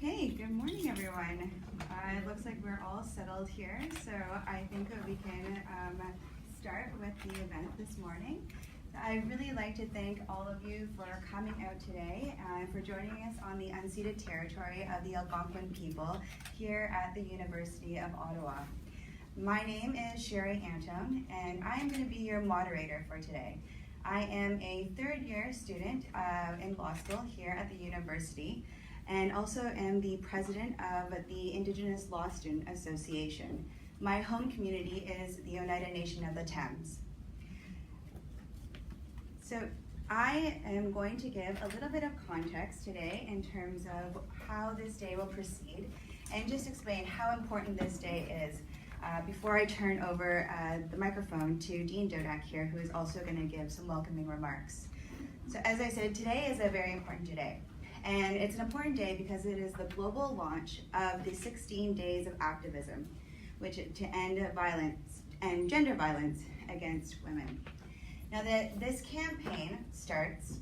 Okay, good morning, everyone. It looks like we're all settled here, so I think that we can start with the event this morning. I'd really like to thank all of you for coming out today and for joining us on the unceded territory of the Algonquin people here at the University of Ottawa. My name is Sherry Antom, and I am going to be your moderator for today. I am a third-year student in law school here at the university, and also am the president of the Indigenous Law Student Association. My home community is the Oneida Nation of the Thames. So I am going to give a little bit of context today in terms of how this day will proceed, and just explain how important this day is before I turn over the microphone to Dean Dodak here, who is also going to give some welcoming remarks. So as I said, today is a very important day. And it's an important day because it is the global launch of the 16 Days of Activism, which to end violence and gender violence against women. Now this campaign starts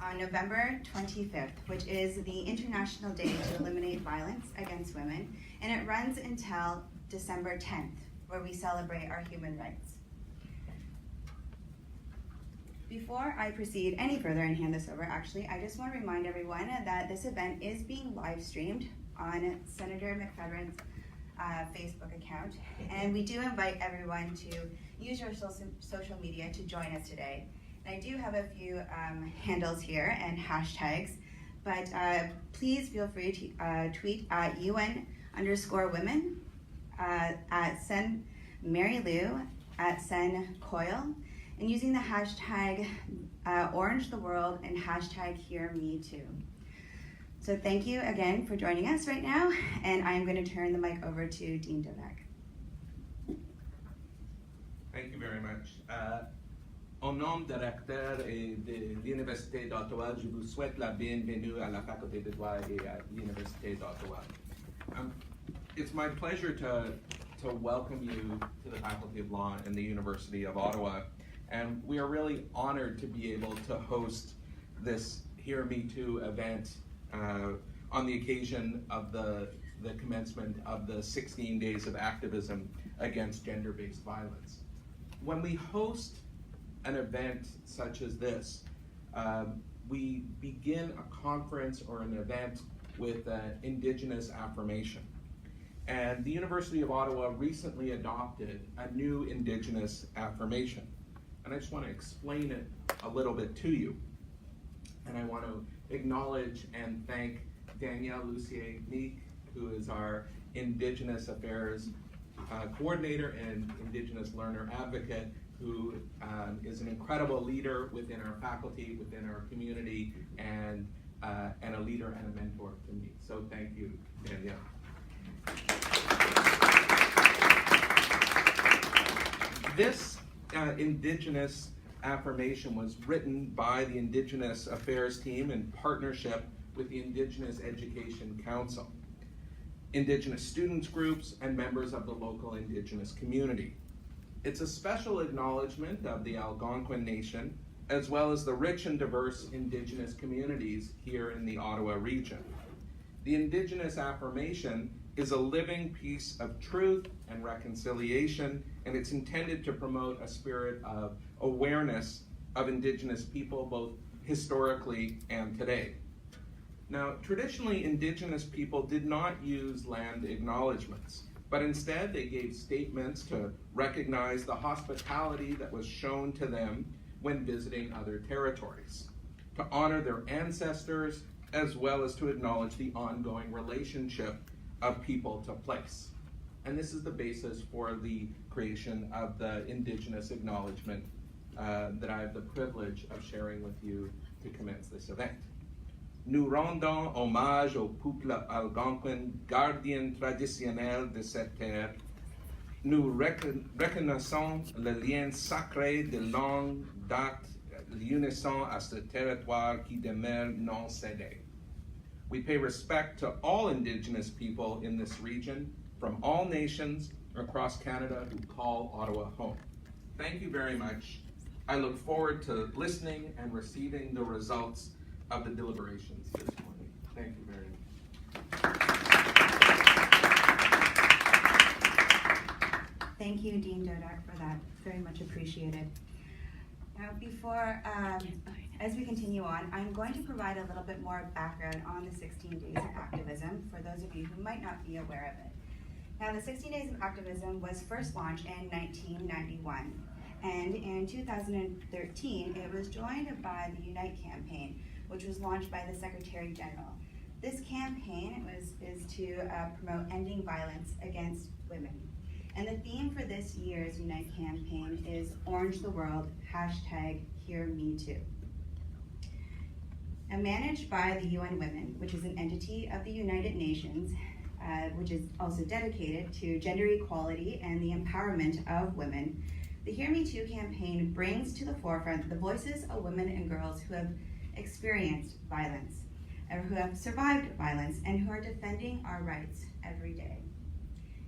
on November 25th, which is the International Day to Eliminate Violence Against Women, and it runs until December 10th, where we celebrate our human rights. Before I proceed any further and hand this over, actually, I just want to remind everyone that this event is being live streamed on Senator McFedrin's Facebook account, and we do invite everyone to use your social media to join us today. And I do have a few handles here and hashtags, but please feel free to tweet at UN_women, at Sen Marilou, at Sen Coyle, and using the hashtag Orange the World and hashtag Hear Me Too. So thank you again for joining us right now, and I'm going to turn the mic over to Dean Dodak. Thank you very much. Au nom du recteur et de l'Université d'Ottawa, je vous souhaite la bienvenue à la Faculté de droit et à l'Université d'Ottawa. It's my pleasure to welcome you to the Faculty of Law and the University of Ottawa. And we are really honored to be able to host this Hear Me Too event on the occasion of the commencement of the 16 Days of Activism against gender-based violence. When we host an event such as this, we begin a conference or an event with Indigenous affirmation. And the University of Ottawa recently adopted a new Indigenous affirmation. And I just want to explain it a little bit to you. And I want to acknowledge and thank Danielle Lucier-Meek, who is our Indigenous Affairs Coordinator and Indigenous Learner Advocate, who is an incredible leader within our faculty, within our community, and a leader and a mentor to me. So thank you, Danielle. This Indigenous affirmation was written by the Indigenous Affairs team in partnership with the Indigenous Education Council, Indigenous students groups, and members of the local Indigenous community. It's a special acknowledgement of the Algonquin Nation, as well as the rich and diverse Indigenous communities here in the Ottawa region. The Indigenous affirmation is a living piece of truth and reconciliation, and it's intended to promote a spirit of awareness of Indigenous people, both historically and today. Now, traditionally, Indigenous people did not use land acknowledgements, but instead they gave statements to recognize the hospitality that was shown to them when visiting other territories, to honor their ancestors, as well as to acknowledge the ongoing relationship of people to place. And this is the basis for the creation of the Indigenous acknowledgement that I have the privilege of sharing with you to commence this event. Nous rendons hommage au peuple algonquin, gardien traditionnel de cette terre. Nous reconnaissons le lien sacré de longue date l'unissant à ce territoire qui demeure non cédé. We pay respect to all Indigenous people in this region, from all nations across Canada who call Ottawa home. Thank you very much. I look forward to listening and receiving the results of the deliberations this morning. Thank you very much. Thank you, Dean Dodak, for that. Very much appreciated. Now, as we continue on, I'm going to provide a little bit more background on the 16 Days of Activism for those of you who might not be aware of it. Now, the 16 Days of Activism was first launched in 1991, and in 2013, it was joined by the Unite campaign, which was launched by the Secretary General. This campaign is to promote ending violence against women. And the theme for this year's Unite campaign is Orange the World, #HearMeToo. And managed by the UN Women, which is an entity of the United Nations, which is also dedicated to gender equality and the empowerment of women, the Hear Me Too campaign brings to the forefront the voices of women and girls who have experienced violence, or who have survived violence, and who are defending our rights every day.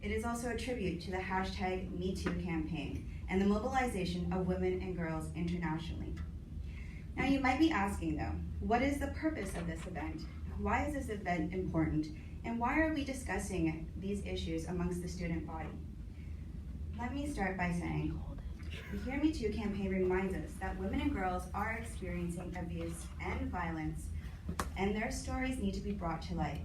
It is also a tribute to the #MeToo campaign and the mobilization of women and girls internationally. Now you might be asking though, what is the purpose of this event? Why is this event important? And why are we discussing these issues amongst the student body? Let me start by saying, the Hear Me Too campaign reminds us that women and girls are experiencing abuse and violence, and their stories need to be brought to light.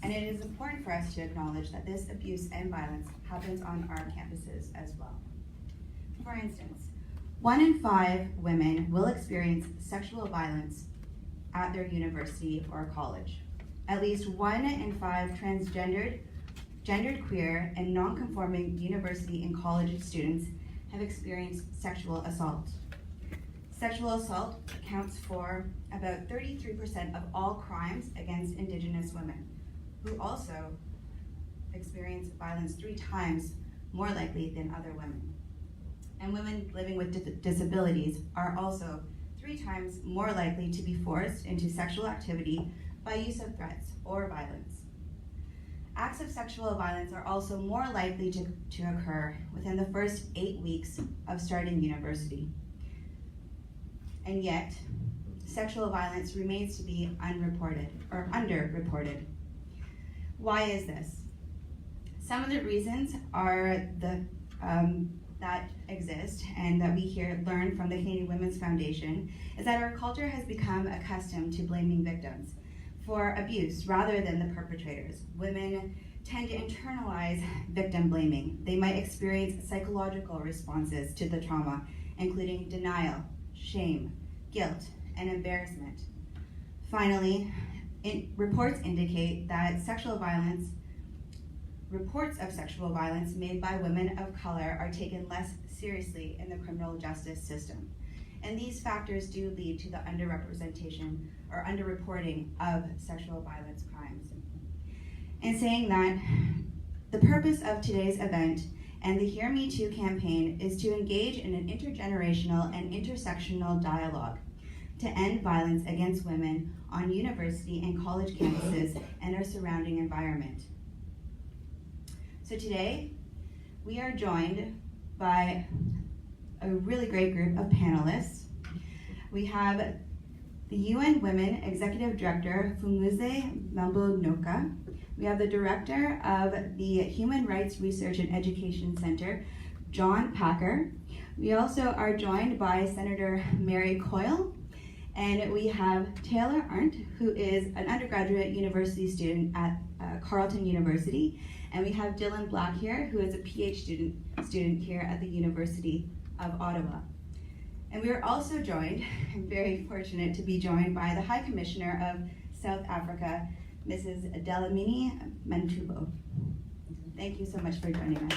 And it is important for us to acknowledge that this abuse and violence happens on our campuses as well. For instance, 1 in 5 women will experience sexual violence at their university or college. At least 1 in 5 transgendered, genderqueer, and non-conforming university and college students have experienced sexual assault. Sexual assault accounts for about 33% of all crimes against Indigenous women, who also experience violence 3 times more likely than other women. And women living with disabilities are also 3 times more likely to be forced into sexual activity by use of threats or violence. Acts of sexual violence are also more likely to occur within the first 8 weeks of starting university. And yet, sexual violence remains to be unreported or underreported. Why is this? Some of the reasons are that exist and that we learn from the Canadian Women's Foundation is that our culture has become accustomed to blaming victims for abuse rather than the perpetrators. Women tend to internalize victim blaming. They might experience psychological responses to the trauma, including denial, shame, guilt, and embarrassment. Finally, reports indicate that reports of sexual violence made by women of color are taken less seriously in the criminal justice system. And these factors do lead to the underrepresentation or underreporting of sexual violence crimes. In saying that, the purpose of today's event and the Hear Me Too campaign is to engage in an intergenerational and intersectional dialogue to end violence against women on university and college campuses and our surrounding environment. So today, we are joined by a really great group of panelists. We have the UN Women Executive Director, Fumuze Mambo-Noka. We have the Director of the Human Rights Research and Education Center, John Packer. We also are joined by Senator Mary Coyle. And we have Taylor Arndt, who is an undergraduate university student at Carleton University. And we have Dylan Black here, who is a PhD student here at the University of Ottawa. And we are also joined, I'm very fortunate to be joined by the High Commissioner of South Africa, Mrs. Delamini Mantubo. Thank you so much for joining us.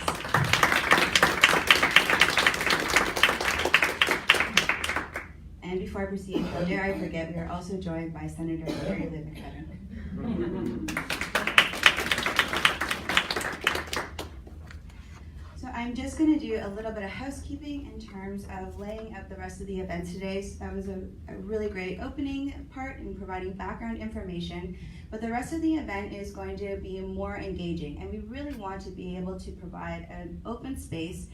And before I proceed, how dare I forget, we are also joined by Senator Marilou McFadden. So I'm just going to do a little bit of housekeeping in terms of laying out the rest of the event today. So that was a really great opening part in providing background information, but the rest of the event is going to be more engaging, and we really want to be able to provide an open space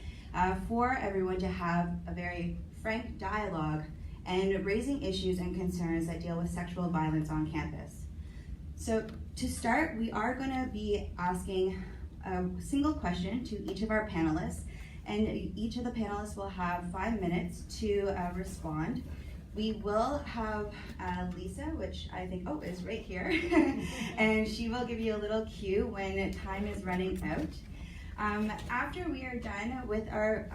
for everyone to have a very frank dialogue and raising issues and concerns that deal with sexual violence on campus. So to start, we are going to be asking a single question to each of our panelists, and each of the panelists will have 5 minutes to respond. We will have Lisa, which I think, is right here, and she will give you a little cue when time is running out. After we are done with our,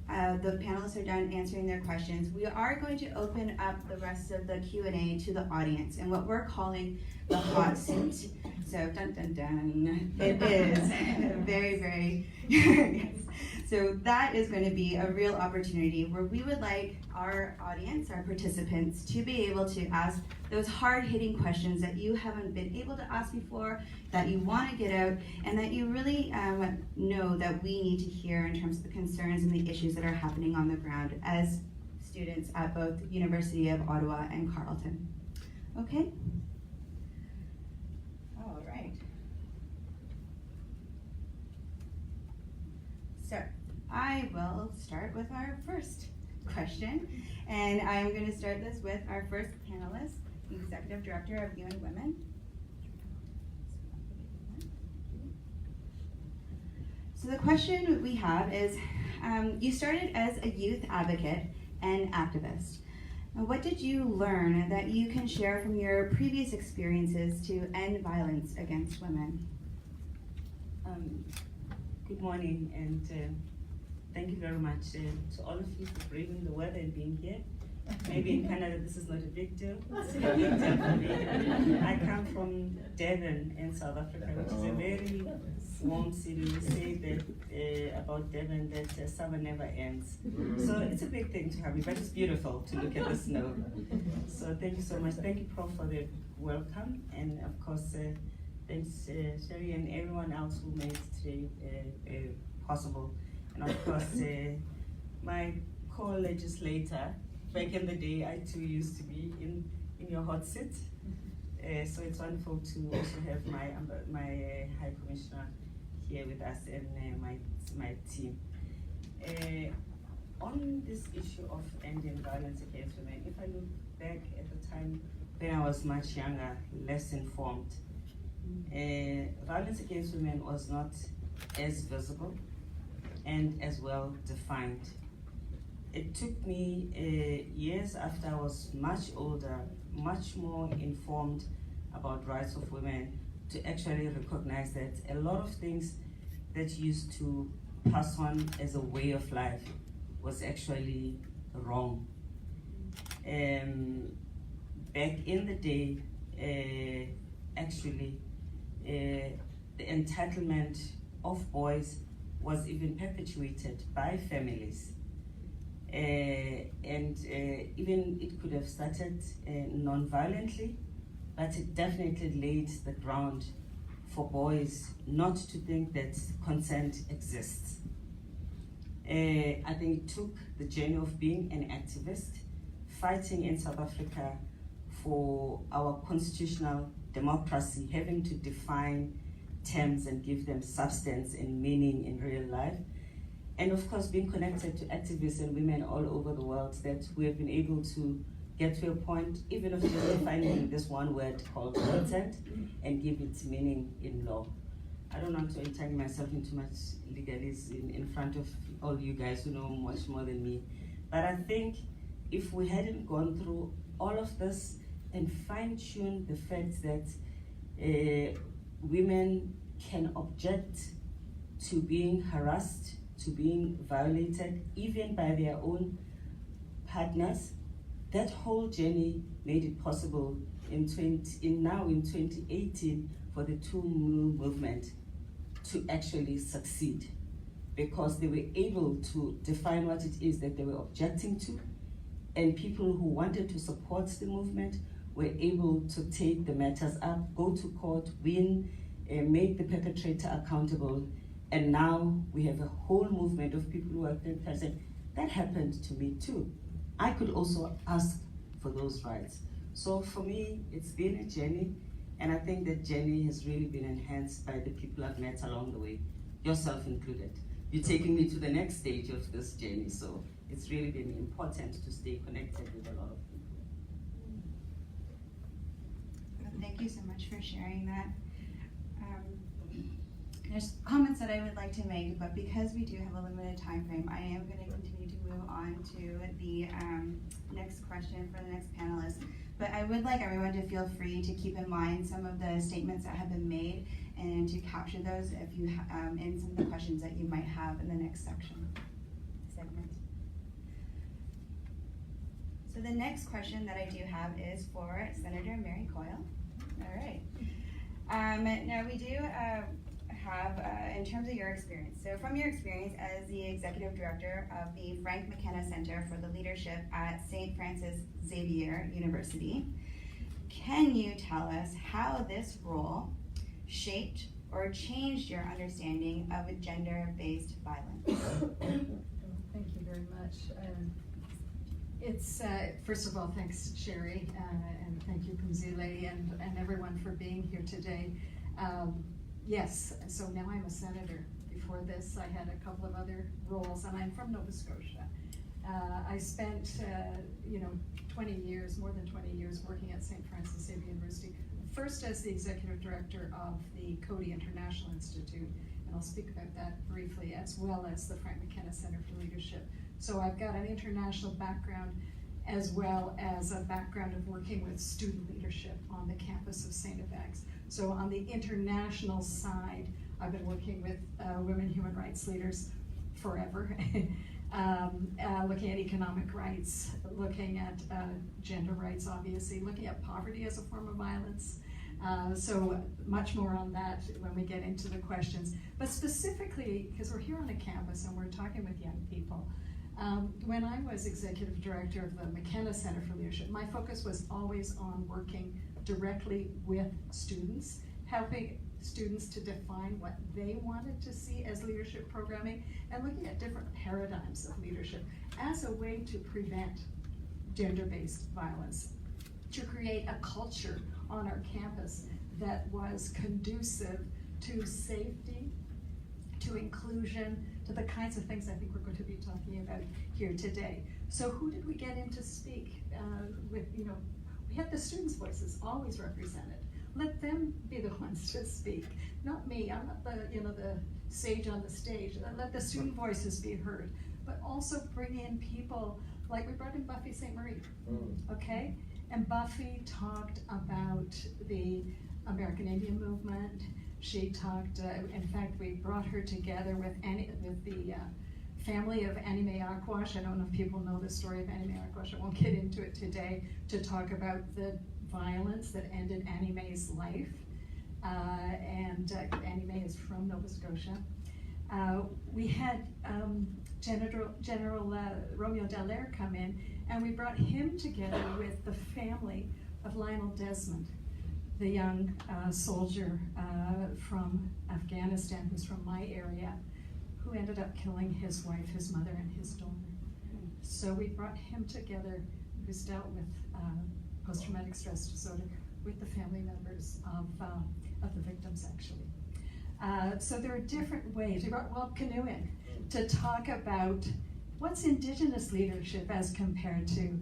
the panelists are done answering their questions, we are going to open up the rest of the Q&A to the audience and what we're calling the hot seat. So, dun dun dun, it is very, very, yes. So that is going to be a real opportunity where we would like our audience, our participants, to be able to ask those hard-hitting questions that you haven't been able to ask before, that you want to get out, and that you really know that we need to hear in terms of the concerns and the issues that are happening on the ground as students at both University of Ottawa and Carleton. Okay? All right. So I will start with our first question, and I'm going to start this with our first panelist, the Executive Director of UN Women. So the question we have is, you started as a youth advocate and activist. What did you learn that you can share from your previous experiences to end violence against women? Good morning, and thank you very much to all of you for braving the weather and being here. Maybe in Canada this is not a big deal. It's a big deal for me. I come from Devon in South Africa, which is a very warm city. We say that about Devon that summer never ends. So it's a big thing to have me, but it's beautiful to look at the snow. So thank you so much. Thank you, Prof, for the welcome, and of course, thanks Sherry and everyone else who made today possible. And of course, my co-legislator, back in the day, I too used to be in your hot seat. So it's wonderful to also have my High Commissioner here with us and my team. On this issue of ending violence against women, if I look back at the time when I was much younger, less informed, violence against women was not as visible and as well defined. It took me years after I was much older, much more informed about rights of women, to actually recognize that a lot of things that used to pass on as a way of life was actually wrong. Back in the day, actually, the entitlement of boys was even perpetuated by families. And even it could have started non-violently, but it definitely laid the ground for boys not to think that consent exists. I think it took the journey of being an activist, fighting in South Africa for our constitutional democracy, having to define terms and give them substance and meaning in real life. And of course, being connected to activists and women all over the world, that we have been able to get to a point, even of just defining this one word called consent and give it meaning in law. I don't want to entangle myself in too much legalism in front of all you guys who know much more than me. But I think if we hadn't gone through all of this and fine-tuned the fact that women can object to being harassed, to being violated, even by their own partners, that whole journey made it possible in 2018 for the Two movement to actually succeed, because they were able to define what it is that they were objecting to, and people who wanted to support the movement were able to take the matters up, go to court, win, make the perpetrator accountable, and now we have a whole movement of people who are saying, that happened to me too. I could also ask for those rights. So for me, it's been a journey, and I think that journey has really been enhanced by the people I've met along the way, yourself included. You're taking me to the next stage of this journey, so it's really been important to stay connected with a lot of people. Thank Thank you so much for sharing that. There's comments that I would like to make, but because we do have a limited time frame, I am going to continue to move on to the next question for the next panelist. But I would like everyone to feel free to keep in mind some of the statements that have been made and to capture those if you in some of the questions that you might have in the next segment. So the next question that I do have is for Senator Mary Coyle. All right. Now we do have, in terms of your experience, so from your experience as the Executive Director of the Frank McKenna Center for the Leadership at St. Francis Xavier University, can you tell us how this role shaped or changed your understanding of gender-based violence? Thank you very much. It's, first of all, thanks Sherry, and thank you Kumzile and everyone for being here today. Yes, so now I'm a senator. Before this, I had a couple of other roles, and I'm from Nova Scotia. I spent, 20 years, more than 20 years, working at St. Francis Xavier University. First as the Executive Director of the Coady International Institute, and I'll speak about that briefly, as well as the Frank McKenna Center for Leadership. So I've got an international background, as well as a background of working with student leadership on the campus of St. FX. So on the international side, I've been working with women human rights leaders forever, looking at economic rights, looking at gender rights, obviously, looking at poverty as a form of violence. So much more on that when we get into the questions. But specifically, because we're here on a campus and we're talking with young people, when I was Executive Director of the McKenna Center for Leadership, my focus was always on working directly with students, helping students to define what they wanted to see as leadership programming, and looking at different paradigms of leadership as a way to prevent gender-based violence, to create a culture on our campus that was conducive to safety, to inclusion, to the kinds of things I think we're going to be talking about here today. So who did we get in to speak with, we had the students' voices always represented. Let them be the ones to speak, not me. I'm not the sage on the stage. Let the student voices be heard, but also bring in people like we brought in Buffy St. Marie, okay? And Buffy talked about the American Indian movement. She talked, in fact, we brought her together with the family of Annie Mae Aquash. I don't know if people know the story of Annie Mae Aquash. I won't get into it today, to talk about the violence that ended Annie Mae's life. Annie Mae is from Nova Scotia. We had General Romeo Dallaire come in, and we brought him together with the family of Lionel Desmond, the young soldier from Afghanistan who's from my area, who ended up killing his wife, his mother, and his daughter. So we brought him together, who's dealt with post-traumatic stress disorder, with the family members of the victims, actually. So there are different ways. We brought Walt Canoe in to talk about what's Indigenous leadership as compared to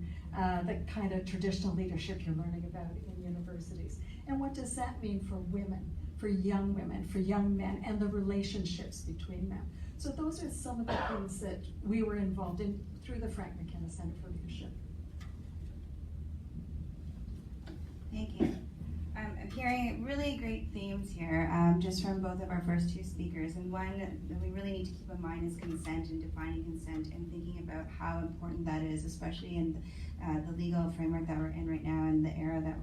the kind of traditional leadership you're learning about in universities. And what does that mean for women, for young men, and the relationships between them? So those are some of the things that we were involved in through the Frank McKenna Center for Leadership. Thank you. I'm hearing really great themes here, just from both of our first two speakers. And one that we really need to keep in mind is consent and defining consent and thinking about how important that is, especially in the legal framework that we're in right now and the era that,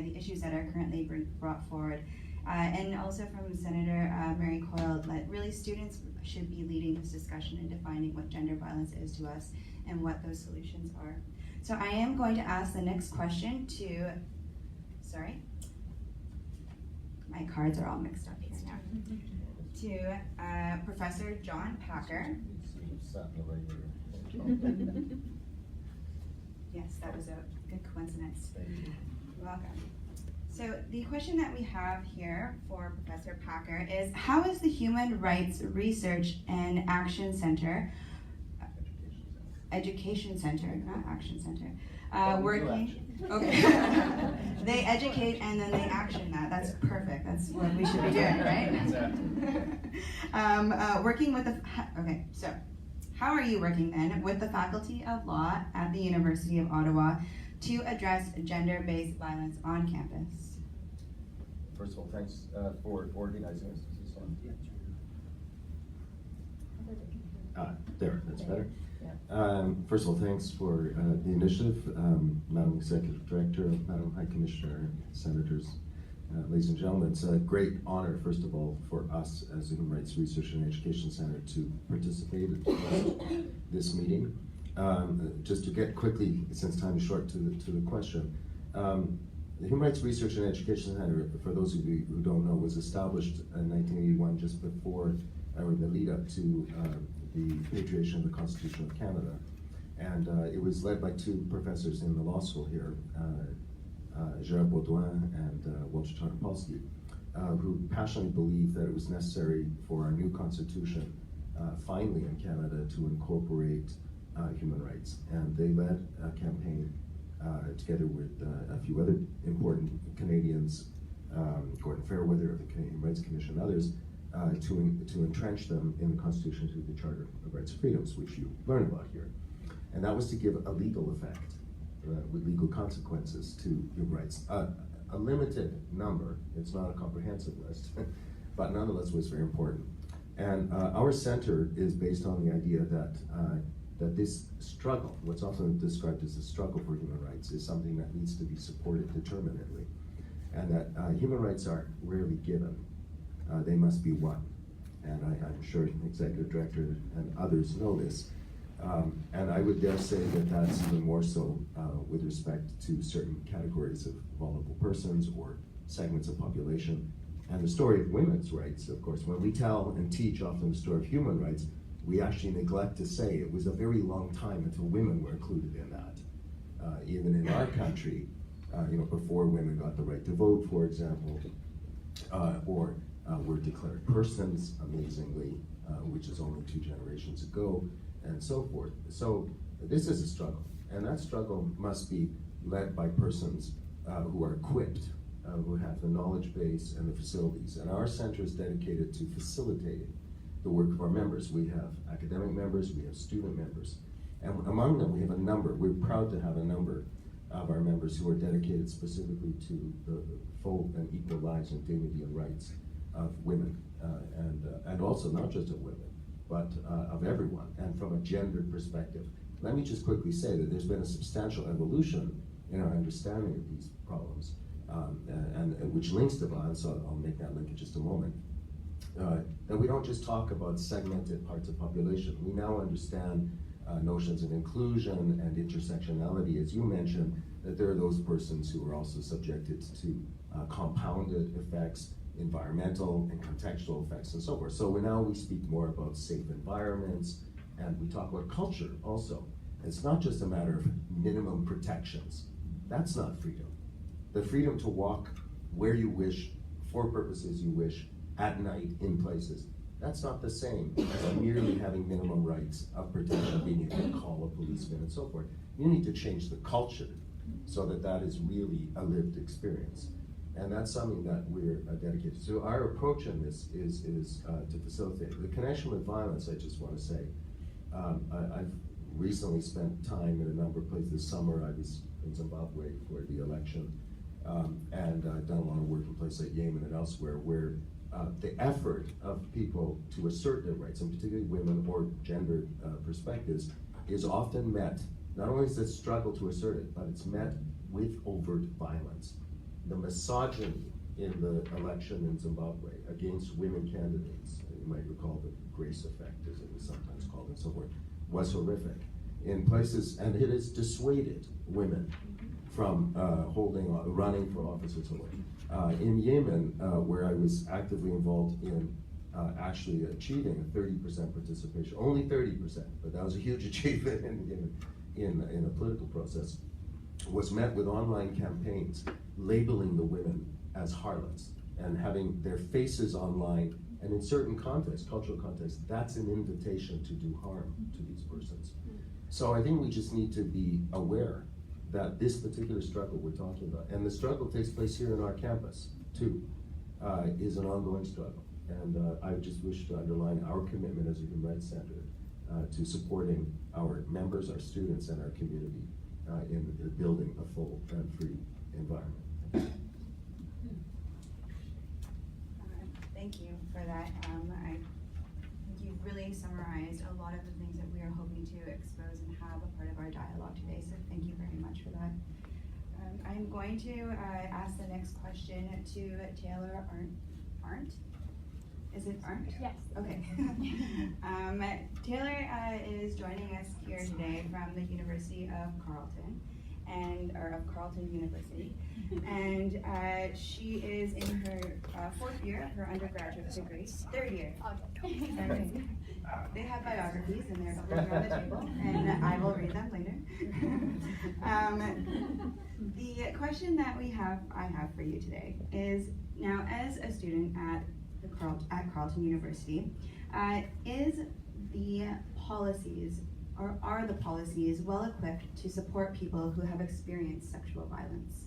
the issues that are currently brought forward. And also from Senator Mary Coyle, that really students should be leading this discussion and defining what gender violence is to us and what those solutions are. So I am going to ask the next question to, my cards are all mixed up here now, to Professor John Packer. Yes, that was a good coincidence. You're welcome. So the question that we have here for Professor Packer is, how is the Human Rights Research and Action Center, Education Center, not Action Center, Oh, we do working. Okay. They educate and then they action that. That's perfect. That's what we should be doing, right? Working with the. Okay, so how are you working then with the Faculty of Law at the University of Ottawa to address gender-based violence on campus? First of all, thanks for organizing this. Is this on? There, that's better. First of all, thanks for the initiative, Madam Executive Director, Madam High Commissioner, Senators, ladies and gentlemen. It's a great honor, first of all, for us as the Human Rights Research and Education Center to participate in this meeting. Just to get quickly, since time is short, to the question. The Human Rights Research and Education Center, for those of you who don't know, was established in 1981, just before, or in the lead up to the patriation of the Constitution of Canada. And it was led by two professors in the law school here, Gérard Baudouin and Walter Tarnopolsky, who passionately believed that it was necessary for our new Constitution, finally in Canada, to incorporate human rights. And they led a campaign together with a few other important Canadians, Gordon Fairweather of the Canadian Rights Commission and others, to entrench them in the Constitution through the Charter of Rights and Freedoms, which you learn about here. And that was to give a legal effect, with legal consequences to human rights. A limited number, it's not a comprehensive list, but nonetheless was very important. And our center is based on the idea that that this struggle, what's often described as the struggle for human rights, is something that needs to be supported determinedly. And that human rights are rarely given. They must be won. And I'm sure the Executive Director and others know this. And I would dare say that that's even more so with respect to certain categories of vulnerable persons or segments of population. And the story of women's rights, of course, when we tell and teach often the story of human rights, we actually neglect to say it was a very long time until women were included in that. Even in our country, before women got the right to vote, for example, or were declared persons, amazingly, which is only 2 generations ago, and so forth. So this is a struggle, and that struggle must be led by persons who are equipped, who have the knowledge base and the facilities. And our center is dedicated to facilitating the work of our members. We have academic members, we have student members, and among them we have a number, we're proud to have a number of our members who are dedicated specifically to the full and equal lives and dignity and rights of women, and also not just of women, but of everyone, and from a gendered perspective. Let me just quickly say that there's been a substantial evolution in our understanding of these problems, and which links to violence, so I'll make that link in just a moment. That we don't just talk about segmented parts of population. We now understand notions of inclusion and intersectionality, as you mentioned, that there are those persons who are also subjected to compounded effects, environmental and contextual effects, and so forth. So now we speak more about safe environments, and we talk about culture also. It's not just a matter of minimum protections. That's not freedom. The freedom to walk where you wish, for purposes you wish, at night, in places. That's not the same as merely having minimum rights of protection, being able to call a policeman and so forth. You need to change the culture so that that is really a lived experience. And that's something that we're dedicated to. So our approach in this is to facilitate. The connection with violence, I just want to say, I've recently spent time in a number of places. This summer I was in Zimbabwe for the election, and I've done a lot of work in places like Yemen and elsewhere where the effort of people to assert their rights, and particularly women or gendered perspectives, is often met, not only is it a struggle to assert it, but it's met with overt violence. The misogyny in the election in Zimbabwe against women candidates, you might recall the Grace effect, as it was sometimes called and so forth, was horrific. In places, and it has dissuaded women from running for office and so on. In Yemen, where I was actively involved in actually achieving a 30% participation, only 30%, but that was a huge achievement in a political process, was met with online campaigns labeling the women as harlots and having their faces online, and in certain contexts, cultural contexts, that's an invitation to do harm to these persons. So I think we just need to be aware that this particular struggle we're talking about, and the struggle takes place here on our campus too, is an ongoing struggle. And I just wish to underline our commitment as a Human Rights Center to supporting our members, our students, and our community in building a full and free environment. Thank you for that. I think you've really summarized a lot of the things that we are hoping to expose and have a part of our dialogue today, so thank you very much for that. I'm going to ask the next question to Taylor Arndt. Is it Arndt? Yes. Okay. Taylor is joining us here today from the University of Carleton, or of Carleton University, and she is in her 4th year of her undergraduate degree, 3rd year. Okay. They have biographies and they're over here on the table, and I will read them later. The question that I have for you today is, now as a student at Carleton University, is the policies, or are the policies well equipped to support people who have experienced sexual violence?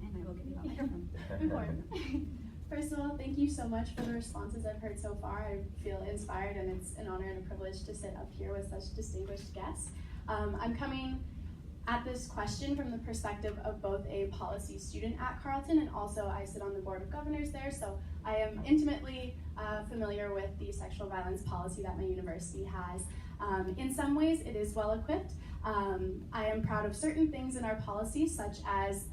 And I will give you that microphone. Important. First of all, thank you so much for the responses I've heard so far. I feel inspired, and it's an honor and a privilege to sit up here with such distinguished guests. I'm coming at this question from the perspective of both a policy student at Carleton, and also I sit on the board of governors there, so I am intimately familiar with the sexual violence policy that my university has. In some ways, it is well equipped. I am proud of certain things in our policy, such as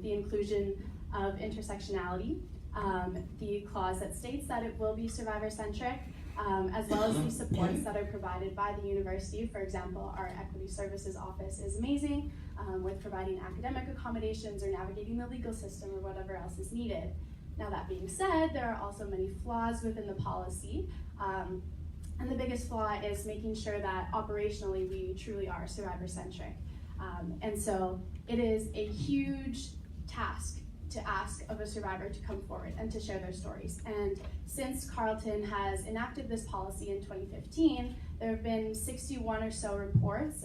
the inclusion of intersectionality, the clause that states that it will be survivor-centric, as well as the supports that are provided by the university. For example, our Equity Services Office is amazing with providing academic accommodations or navigating the legal system or whatever else is needed. Now, that being said, there are also many flaws within the policy. And the biggest flaw is making sure that operationally we truly are survivor-centric. And so it is a huge task to ask of a survivor to come forward and to share their stories. And since Carleton has enacted this policy in 2015, there have been 61 or so reports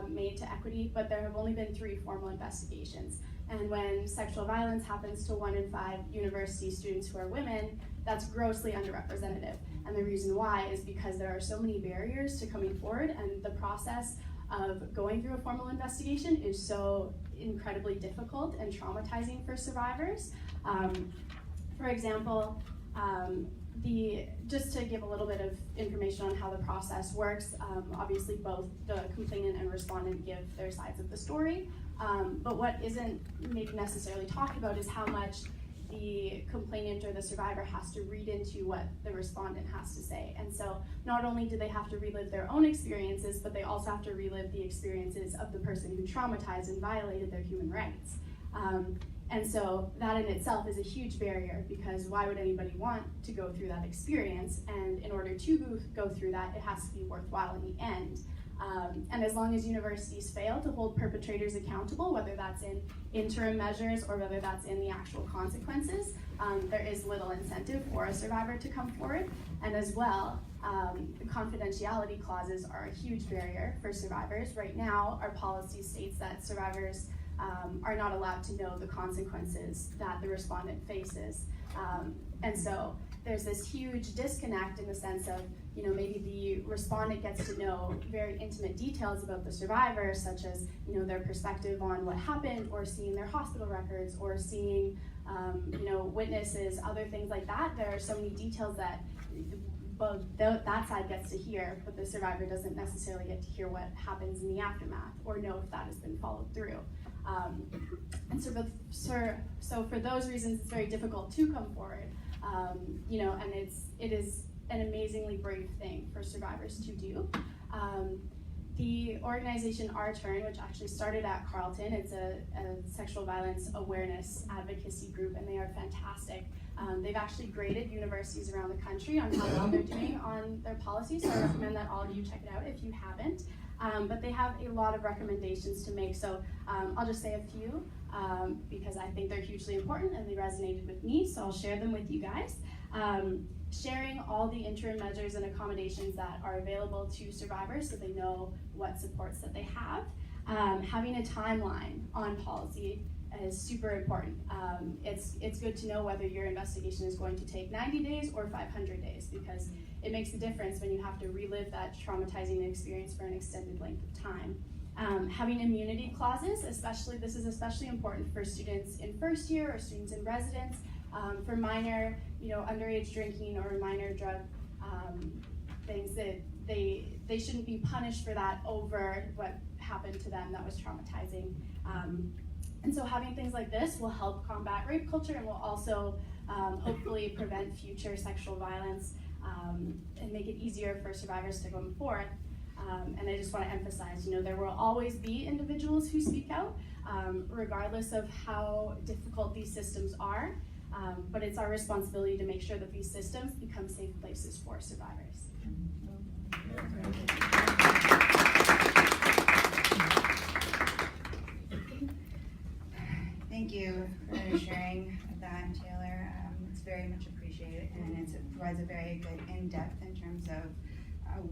made to Equity, but there have only been 3 formal investigations. And when sexual violence happens to 1 in 5 university students who are women, that's grossly underrepresented. And the reason why is because there are so many barriers to coming forward, and the process of going through a formal investigation is so incredibly difficult and traumatizing for survivors. For example, just to give a little bit of information on how the process works, obviously both the complainant and respondent give their sides of the story, but what isn't maybe necessarily talked about is how much the complainant or the survivor has to read into what the respondent has to say. And so not only do they have to relive their own experiences, but they also have to relive the experiences of the person who traumatized and violated their human rights. And so that in itself is a huge barrier, because why would anybody want to go through that experience? And in order to go through that, it has to be worthwhile in the end. And as long as universities fail to hold perpetrators accountable, whether that's in interim measures or whether that's in the actual consequences, there is little incentive for a survivor to come forward. And as well, confidentiality clauses are a huge barrier for survivors. Right now, our policy states that survivors are not allowed to know the consequences that the respondent faces. And so there's this huge disconnect in the sense of, maybe the respondent gets to know very intimate details about the survivor, such as, their perspective on what happened, or seeing their hospital records, or seeing, witnesses, other things like that. There are so many details that both that side gets to hear, but the survivor doesn't necessarily get to hear what happens in the aftermath, or know if that has been followed through. And so for those reasons, it's very difficult to come forward. And it is an amazingly brave thing for survivors to do. The organization Our Turn, which actually started at Carleton, it's a sexual violence awareness advocacy group, and they are fantastic. They've actually graded universities around the country on how well they're doing on their policies, so I recommend that all of you check it out if you haven't. But they have a lot of recommendations to make, so I'll just say a few because I think they're hugely important and they resonated with me, so I'll share them with you guys. Sharing all the interim measures and accommodations that are available to survivors so they know what supports that they have. Having a timeline on policy is super important. It's good to know whether your investigation is going to take 90 days or 500 days, because it makes a difference when you have to relive that traumatizing experience for an extended length of time. Having immunity clauses, this is especially important for students in first year or students in residence, for minor, underage drinking or minor drug things, that they shouldn't be punished for that over what happened to them that was traumatizing. And so having things like this will help combat rape culture and will also hopefully prevent future sexual violence and make it easier for survivors to come forth. And I just want to emphasize, there will always be individuals who speak out, regardless of how difficult these systems are. But it's our responsibility to make sure that these systems become safe places for survivors. Thank you for sharing that, Taylor. It's very much appreciated, and it provides a very good in-depth in terms of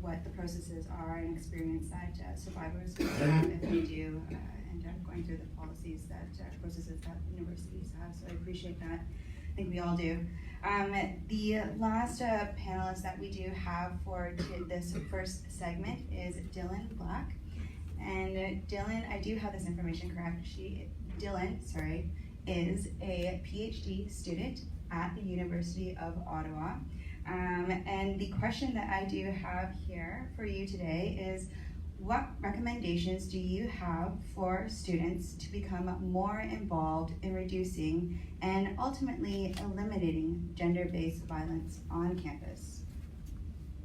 what the processes are and experience that survivors will have if they do end up going through the policies that processes that universities have. So I appreciate that. I think we all do. The last panelist that we do have for this first segment is Dylan Black. And Dylan, I do have this information correct. Dylan is a PhD student at the University of Ottawa. And the question that I do have here for you today is, what recommendations do you have for students to become more involved in reducing and ultimately eliminating gender-based violence on campus?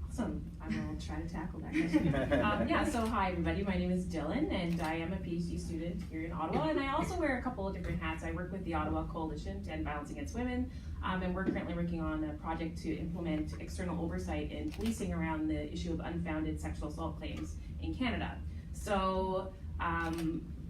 Awesome. I will try to tackle that question. So hi everybody, my name is Dylan and I am a PhD student here in Ottawa, and I also wear a couple of different hats. I work with the Ottawa Coalition to End Violence Against Women, and we're currently working on a project to implement external oversight in policing around the issue of unfounded sexual assault claims in Canada. So,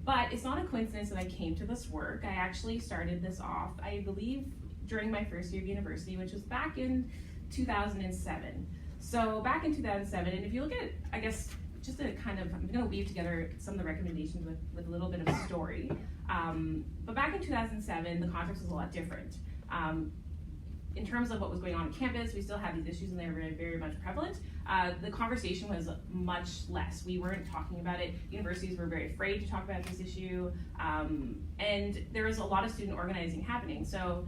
but it's not a coincidence that I came to this work. I actually started this off, I believe, during my first year of university, which was back in 2007. So back in 2007, and if you look at, I guess, just a kind of, I'm gonna weave together some of the recommendations with a little bit of a story. But back in 2007, the context was a lot different. In terms of what was going on campus, we still had these issues and they were very, very much prevalent. The conversation was much less. We weren't talking about it. Universities were very afraid to talk about this issue. And there was a lot of student organizing happening. So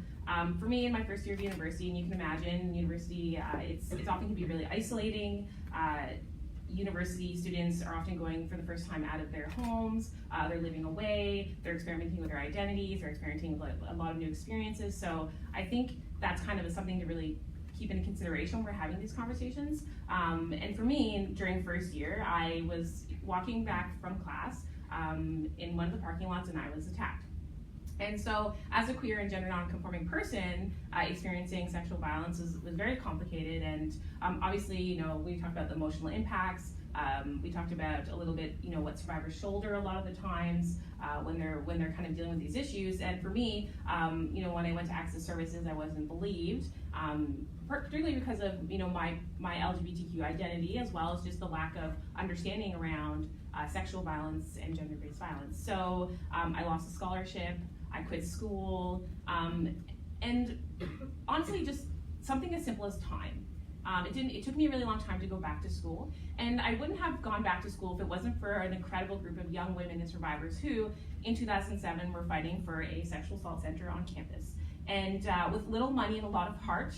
for me in my first year of university, and you can imagine university, it often can be really isolating. University students are often going for the first time out of their homes, they're living away, they're experimenting with their identities, they're experimenting with a lot of new experiences. So I think that's kind of something to really keep into consideration when we're having these conversations. And for me, during first year, I was walking back from class in one of the parking lots and I was attacked. And so as a queer and gender non-conforming person, experiencing sexual violence was very complicated. And obviously, we talked about the emotional impacts. We talked about a little bit, what survivors shoulder a lot of the times when they're kind of dealing with these issues. And for me, when I went to Access Services, I wasn't believed, particularly because of my LGBTQ identity, as well as just the lack of understanding around sexual violence and gender-based violence. So I lost a scholarship. I quit school, and honestly, just something as simple as time. It took me a really long time to go back to school, and I wouldn't have gone back to school if it wasn't for an incredible group of young women and survivors who, in 2007, were fighting for a sexual assault center on campus. And with little money and a lot of heart,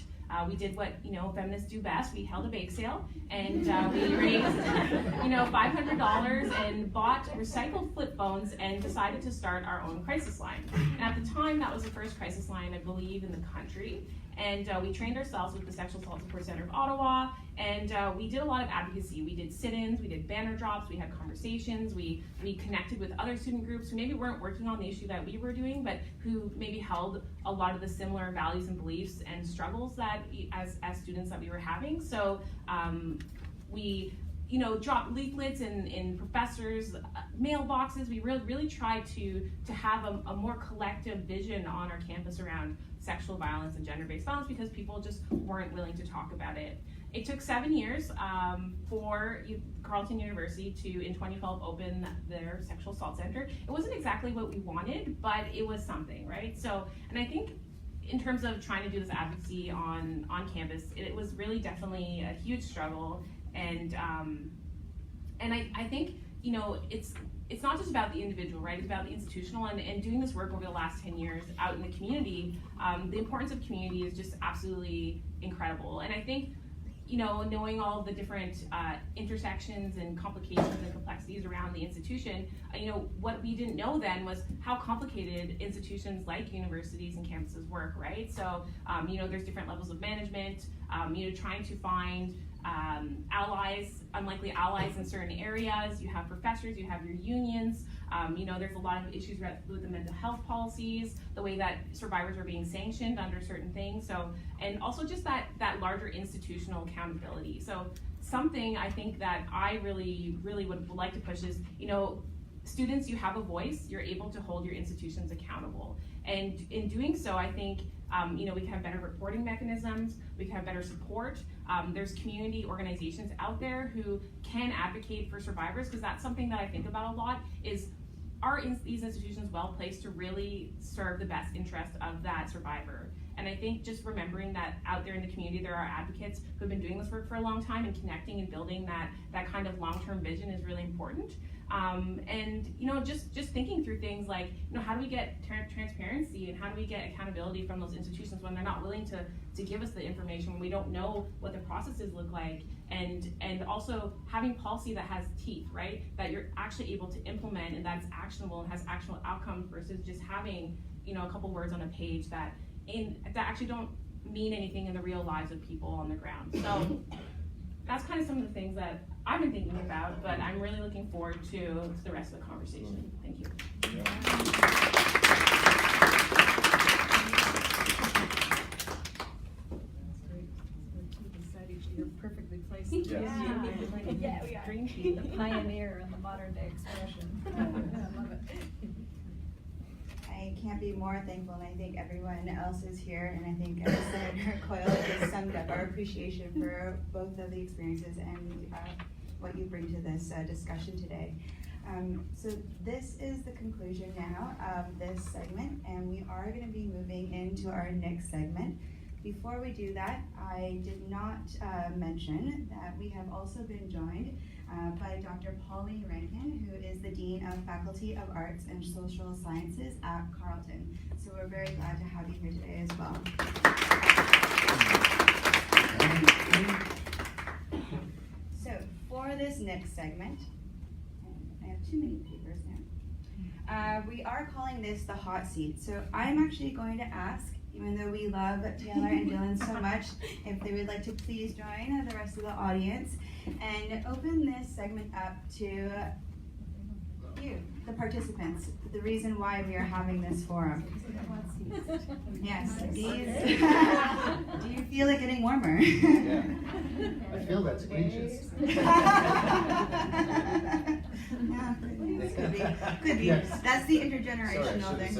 we did what feminists do best. We held a bake sale, and we raised $500 and bought recycled flip phones and decided to start our own crisis line. And at the time, that was the first crisis line, I believe, in the country. And we trained ourselves with the Sexual Assault Support Center of Ottawa, and we did a lot of advocacy. We did sit-ins, we did banner drops, we had conversations, we connected with other student groups who maybe weren't working on the issue that we were doing, but who maybe held a lot of the similar values and beliefs and struggles that as students that we were having. So we dropped leaflets in professors' mailboxes. We really tried to have a more collective vision on our campus around sexual violence and gender-based violence because people just weren't willing to talk about it. It took 7 years for Carleton University to, in 2012, open their sexual assault center. It wasn't exactly what we wanted, but it was something, right? So, and I think in terms of trying to do this advocacy on campus, it was really definitely a huge struggle. And I think, it's not just about the individual, right? It's about the institutional, and doing this work over the last 10 years out in the community, the importance of community is just absolutely incredible. And I think, knowing all the different intersections and complications and complexities around the institution, what we didn't know then was how complicated institutions like universities and campuses work, right? So, there's different levels of management, trying to find allies, unlikely allies in certain areas. You have professors, you have your unions, there's a lot of issues with the mental health policies, the way that survivors are being sanctioned under certain things. So, and also just that larger institutional accountability. So something I think that I really would like to push is, students, you have a voice, you're able to hold your institutions accountable. And in doing so, I think, we can have better reporting mechanisms, we can have better support. There's community organizations out there who can advocate for survivors, because that's something that I think about a lot is, are these institutions well placed to really serve the best interest of that survivor? And I think just remembering that out there in the community, there are advocates who've been doing this work for a long time, and connecting and building that kind of long-term vision is really important. And just thinking through things like, how do we get transparency, and how do we get accountability from those institutions when they're not willing to give us the information, when we don't know what the processes look like, and also having policy that has teeth, right? That you're actually able to implement and that's actionable and has actual outcomes, versus just having, a couple words on a page that actually don't mean anything in the real lives of people on the ground. So that's kind of some of the things that I've been thinking about, but I'm really looking forward to the rest of the conversation. Thank you. You're perfectly placed. Yeah, we are. The pioneer in the modern day expression. I love it. I can't be more thankful, and I think everyone else is here, and I think Senator Coyle has summed up our appreciation for both of the experiences and what you bring to this discussion today. So this is the conclusion now of this segment, and we are going to be moving into our next segment. Before we do that, I did not mention that we have also been joined by Dr. Pauline Rankin, who is the Dean of Faculty of Arts and Social Sciences at Carleton. So we're very glad to have you here today as well. So for this next segment, I have too many papers now. We are calling this the hot seat. So I'm actually going to ask, even though we love Taylor and Dylan so much, if they would like to please join the rest of the audience and open this segment up to you, the participants, the reason why we are having this forum. Yes, these. Do you feel it getting warmer? Yeah. I feel that's inches. Yeah, could be. Could be. Yes. That's the intergenerational thing.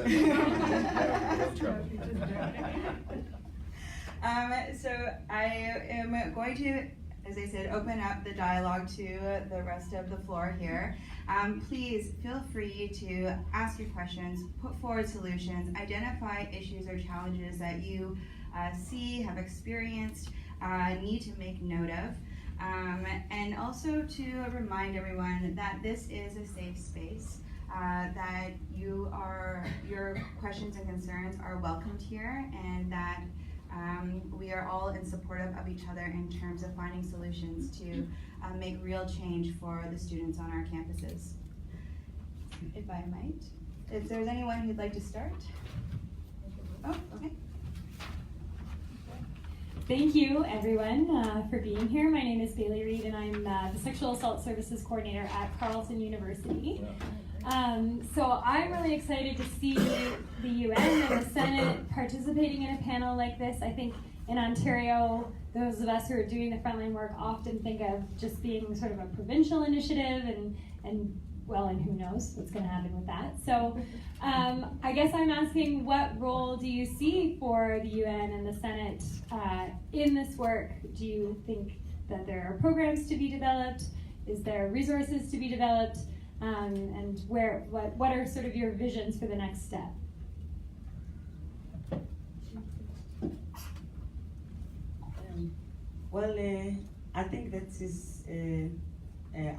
So I am going to, as I said, open up the dialogue to the rest of the floor here. Please feel free to ask your questions, put forward solutions, identify issues or challenges that you see, have experienced, need to make note of. And also to remind everyone that this is a safe space, that your questions and concerns are welcomed here, and that we are all in supportive of each other in terms of finding solutions to make real change for the students on our campuses. If I might, if there's anyone who'd like to start. Oh, okay. Thank you, everyone, for being here. My name is Bailey Reed, and I'm the Sexual Assault Services Coordinator at Carleton University. So I'm really excited to see the UN and the Senate participating in a panel like this. I think in Ontario, those of us who are doing the frontline work often think of just being sort of a provincial initiative and who knows what's going to happen with that. So I guess I'm asking, what role do you see for the UN and the Senate in this work? Do you think that there are programs to be developed? Is there resources to be developed? And what are sort of your visions for the next step? I think that is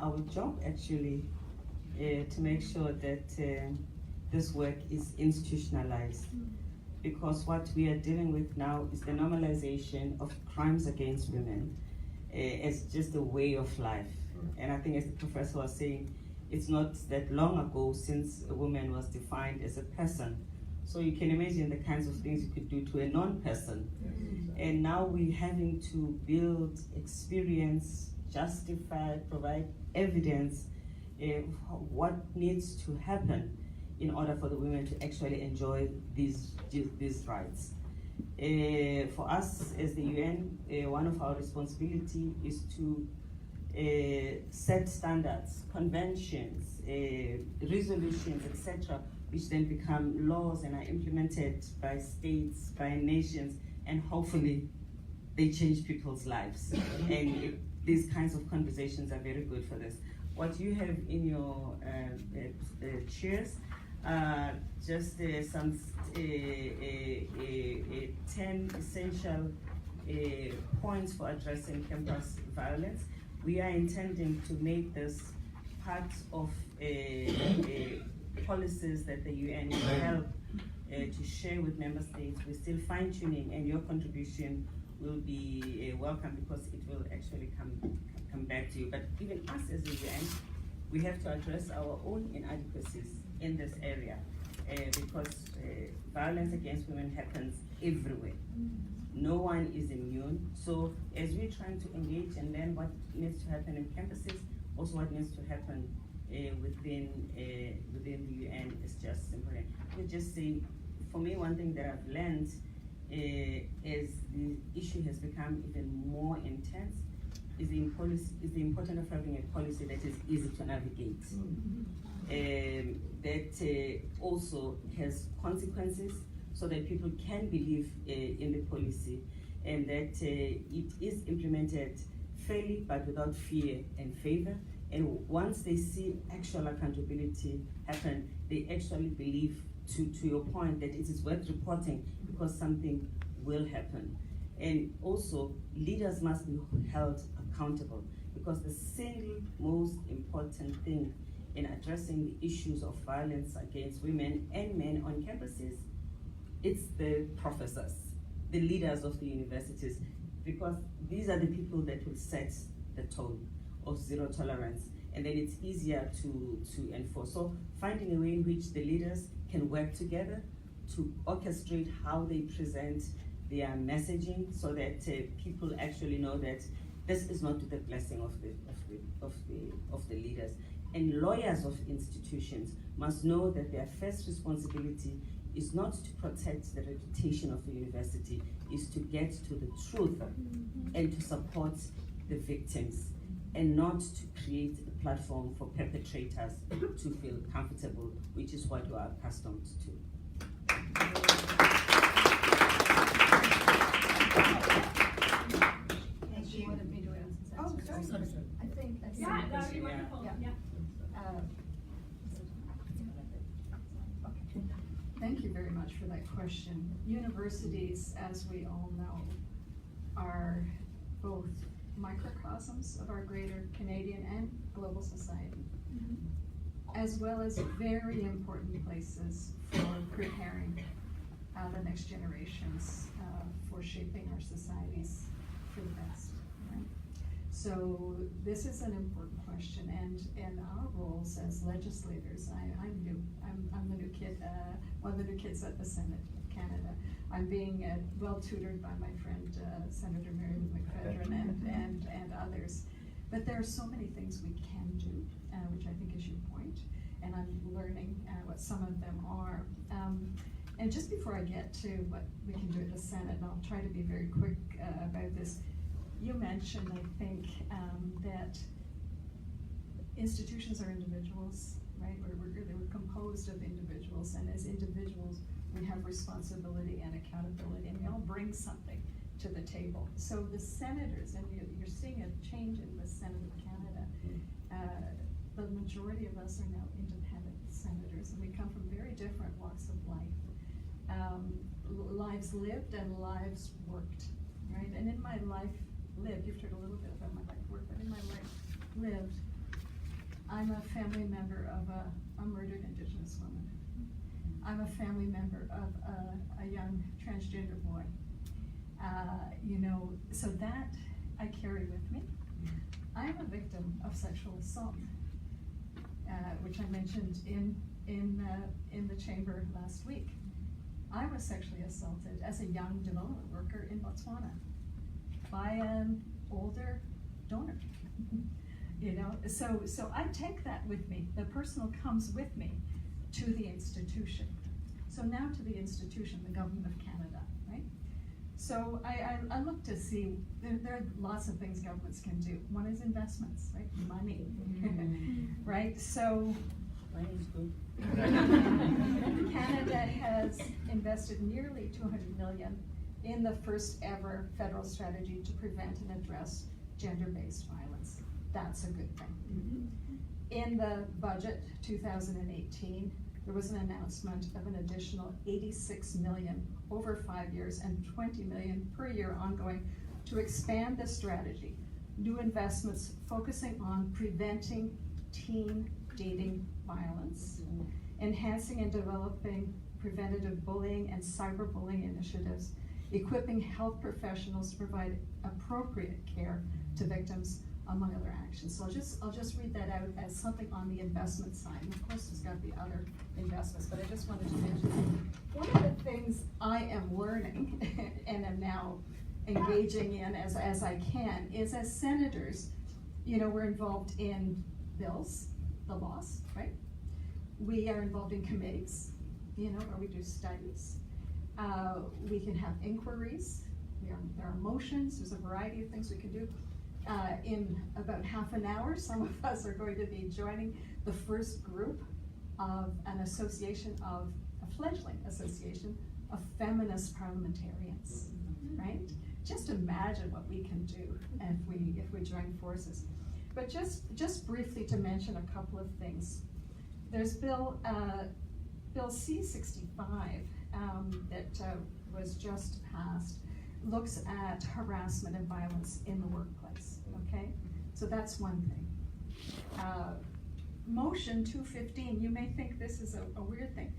our job actually, to make sure that this work is institutionalized. Because what we are dealing with now is the normalization of crimes against women as just a way of life. And I think, as the professor was saying, it's not that long ago since a woman was defined as a person. So you can imagine the kinds of things you could do to a non-person. And now we're having to build experience, justify, provide evidence what needs to happen in order for the women to actually enjoy these rights. For us as the UN, one of our responsibility is to set standards, conventions, resolutions, etc., which then become laws and are implemented by states, by nations, and hopefully they change people's lives. And these kinds of conversations are very good for this. What you have in your chairs, just some 10 essential points for addressing campus violence. We are intending to make this part of policies that the UN will help to share with member states. We're still fine-tuning, and your contribution will be welcome, because it will actually come back to you. But even us as the UN, we have to address our own inadequacies in this area, because violence against women happens everywhere. No one is immune. So as we're trying to engage and learn what needs to happen in campuses, also what needs to happen within the UN is just important. I would just say, for me, one thing that I've learned as the issue has become even more intense is the importance of having a policy that is easy to navigate. That also has consequences, so that people can believe in the policy, and that it is implemented fairly but without fear and favor. And once they see actual accountability happen, they actually believe, to your point, that it is worth reporting because something will happen. And also, leaders must be held accountable, because the single most important thing in addressing the issues of violence against women and men on campuses, it's the professors, the leaders of the universities, because these are the people that will set the tone of zero tolerance, and then it's easier to enforce. So finding a way in which the leaders can work together to orchestrate how they present their messaging, so that people actually know that this is not the blessing of the leaders. And lawyers of institutions must know that their first responsibility is not to protect the reputation of the university, is to get to the truth and to support the victims, and not to create a platform for perpetrators to feel comfortable, which is what we are accustomed to. She wanted me to answer. Oh, sorry. I think that's That would be wonderful. Yeah. Thank you very much for that question. Universities, as we all know, are both microcosms of our greater Canadian and global society, as well as very important places for preparing the next generations for shaping our societies for the best. Right? So this is an important question, and our roles as legislators, I'm new. I'm the new kid, one of the new kids at the Senate of Canada. I'm being well tutored by my friend Senator Marilou and others. But there are so many things we can do, which I think is your point. and I'm learning what some of them are. And just before I get to what we can do at the Senate, and I'll try to be very quick about this, you mentioned, I think, that institutions are individuals, right? We're composed of individuals, and as individuals, we have responsibility and accountability, and we all bring something to the table. So the senators, and you're seeing a change in the Senate of Canada, the majority of us are now independent senators, and we come from very different walks of life. Lives lived and lives worked, right? And in my life lived, you've heard a little bit about my life work, but in my life lived, I'm a family member of a murdered Indigenous woman. I'm a family member of a young transgender boy. So that I carry with me. I'm a victim of sexual assault, which I mentioned in the chamber last week. I was sexually assaulted as a young development worker in Botswana by an older donor. So I take that with me. The personal comes with me to the institution. So now to the institution, the Government of Canada, right? So I look to see, there are lots of things governments can do. One is investments, right? Money, right? So Money's good. Canada has invested nearly $200 million in the first ever federal strategy to prevent and address gender-based violence. That's a good thing. In the budget 2018, there was an announcement of an additional $86 million over 5 years and $20 million per year ongoing to expand the strategy. New investments focusing on preventing teen dating violence, enhancing and developing preventative bullying and cyberbullying initiatives, equipping health professionals to provide appropriate care to victims, among other actions. So I'll just read that out as something on the investment side. And of course, there's got to be other investments, but I just wanted to mention one of the things I am learning and am now engaging in as I can is, as senators, we're involved in bills, the laws, right? We are involved in committees, where we do studies. We can have inquiries. There are motions. There's a variety of things we can do. In about half an hour, some of us are going to be joining the first group of an association of, a fledgling association of feminist parliamentarians, right? Just imagine what we can do if we join forces. But just briefly to mention a couple of things. There's Bill C-65 that was just passed, looks at harassment and violence in the workplace, okay? So that's one thing. Motion 215, you may think this is a weird thing.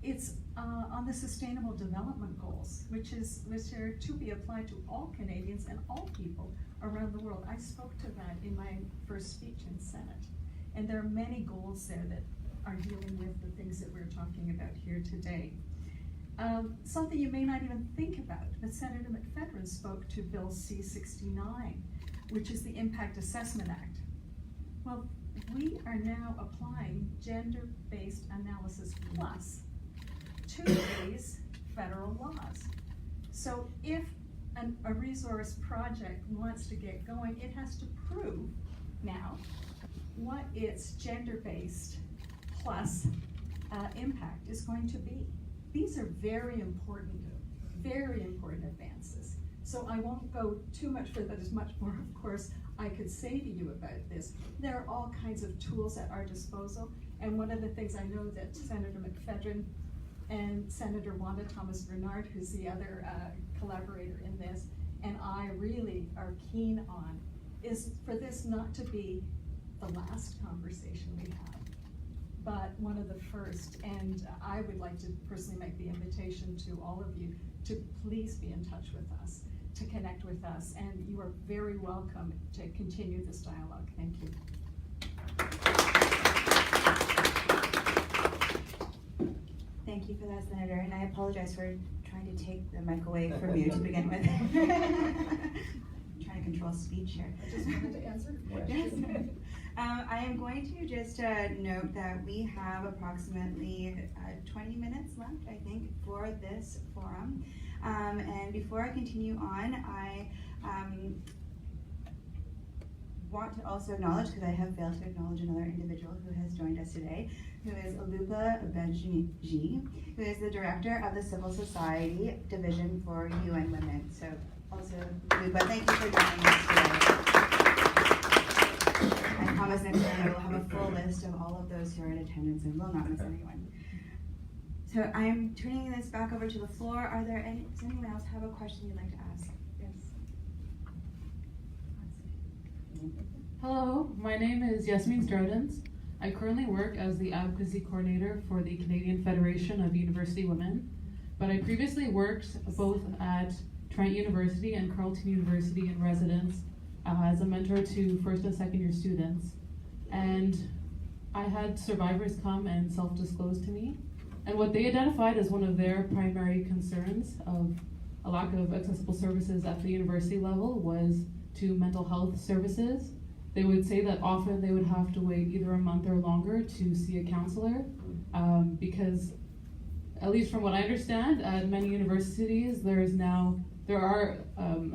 It's on the Sustainable Development Goals, which are to be applied to all Canadians and all people around the world. I spoke to that in my first speech in Senate. And there are many goals there that are dealing with the things that we're talking about here today. Something you may not even think about, but Senator McFedrin spoke to Bill C-69, which is the Impact Assessment Act. Well, we are now applying gender-based analysis plus to these federal laws. So if a resource project wants to get going, it has to prove now what its gender-based plus impact is going to be. These are very important advances. So I won't go too much further. There's much more, of course, I could say to you about this. There are all kinds of tools at our disposal. And one of the things I know that Senator McFedrin and Senator Wanda Thomas Bernard, who's the other collaborator in this, and I really are keen on, is for this not to be the last conversation we have, but one of the first. And I would like to personally make the invitation to all of you to please be in touch with us, to connect with us, and you are very welcome to continue this dialogue. Thank you. Thank you for that, Senator, and I apologize for trying to take the mic away from you to begin with. trying to control speech here. I just wanted to answer the question. Yes. I am going to just note that we have approximately 20 minutes left, I think, for this forum. And before I continue on, I want to also acknowledge, because I have failed to acknowledge another individual who has joined us today, who is Olupa Benji, who is the director of the Civil Society Division for UN Women. So also, Olupa, thank you for joining us today. I promise next time I will have a full list of all of those who are in attendance and will not miss anyone. So I'm turning this back over to the floor. Does anyone else have a question you'd like to ask? Yes. Hello, my name is Yasmin Strodens. I currently work as the advocacy coordinator for the Canadian Federation of University Women, but I previously worked both at Trent University and Carleton University in residence as a mentor to first and second year students. And I had survivors come and self-disclose to me. And what they identified as one of their primary concerns of a lack of accessible services at the university level was to mental health services. They would say that often they would have to wait either a month or longer to see a counselor because, at least from what I understand, at many universities there are,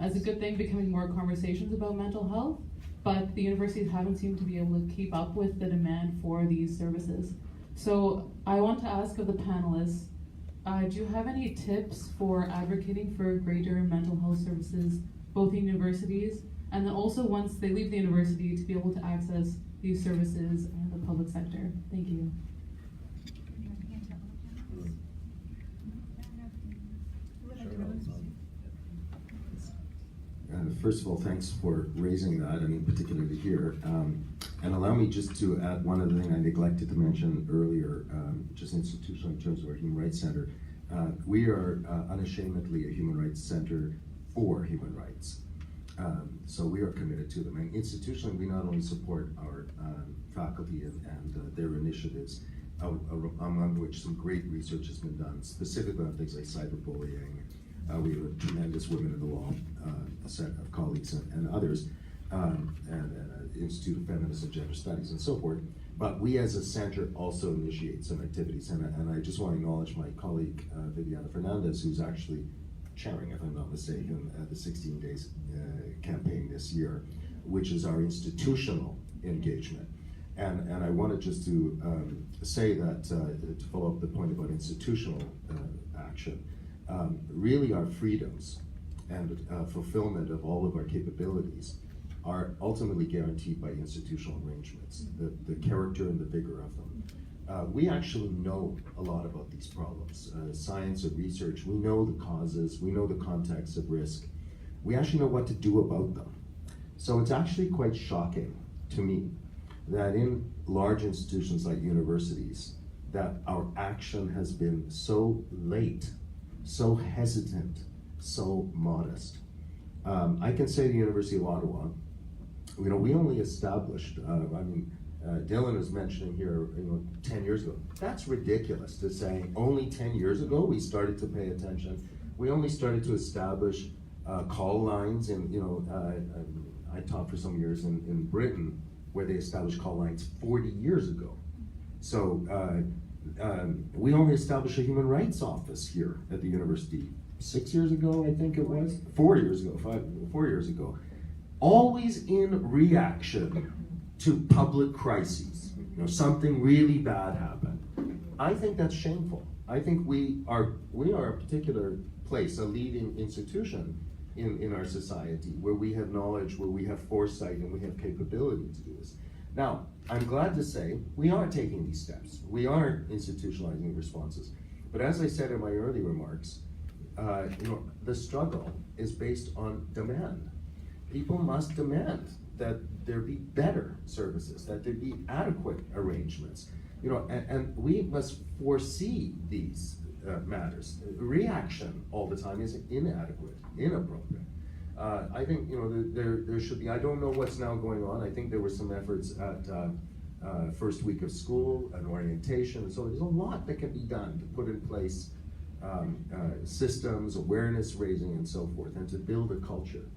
as a good thing, becoming more conversations about mental health, but the universities haven't seemed to be able to keep up with the demand for these services. So I want to ask of the panelists, do you have any tips for advocating for greater mental health services, both in universities, and then also once they leave the university to be able to access these services in the public sector? Thank you. First of all, thanks for raising that, I mean, particularly here. And allow me just to add one other thing I neglected to mention earlier, just institutionally in terms of our Human Rights Center. We are unashamedly a human rights center for human rights. So we are committed to them. And institutionally, we not only support our faculty and their initiatives, among which some great research has been done, specifically on things like cyberbullying. We have a tremendous Women in the Law set of colleagues and others, and Institute of Feminist and Gender Studies and so forth. But we as a center also initiate some activities, and I just want to acknowledge my colleague Viviana Fernandez, who's actually chairing, if I'm not mistaken, the 16 Days campaign this year, which is our institutional engagement. And I wanted just to say that, to follow up the point about institutional action, really our freedoms and fulfillment of all of our capabilities are ultimately guaranteed by institutional arrangements, the character and the vigor of them. We actually know a lot about these problems. Science and research, we know the causes, we know the context of risk. We actually know what to do about them. So it's actually quite shocking to me that in large institutions like universities, that our action has been so late, so hesitant, so modest. I can say the University of Ottawa, we only established, Dylan was mentioning here, 10 years ago. That's ridiculous to say only 10 years ago we started to pay attention. We only started to establish call lines, and I taught for some years in Britain where they established call lines 40 years ago. So we only established a human rights office here at the university 6 years ago, I think it was. 4 years ago, 4 years ago. Always in reaction to public crises. Something really bad happened. I think that's shameful. I think we are a particular place, a leading institution in our society where we have knowledge, where we have foresight, and we have capability to do this. Now, I'm glad to say we are taking these steps. We are institutionalizing responses. But as I said in my early remarks, the struggle is based on demand. People must demand that there be better services, that there be adequate arrangements, and we must foresee these matters. Reaction all the time is inadequate, inappropriate. I think there should be. I don't know what's now going on. I think there were some efforts at first week of school and orientation, so there's a lot that can be done to put in place systems, awareness raising, and so forth, and to build a culture.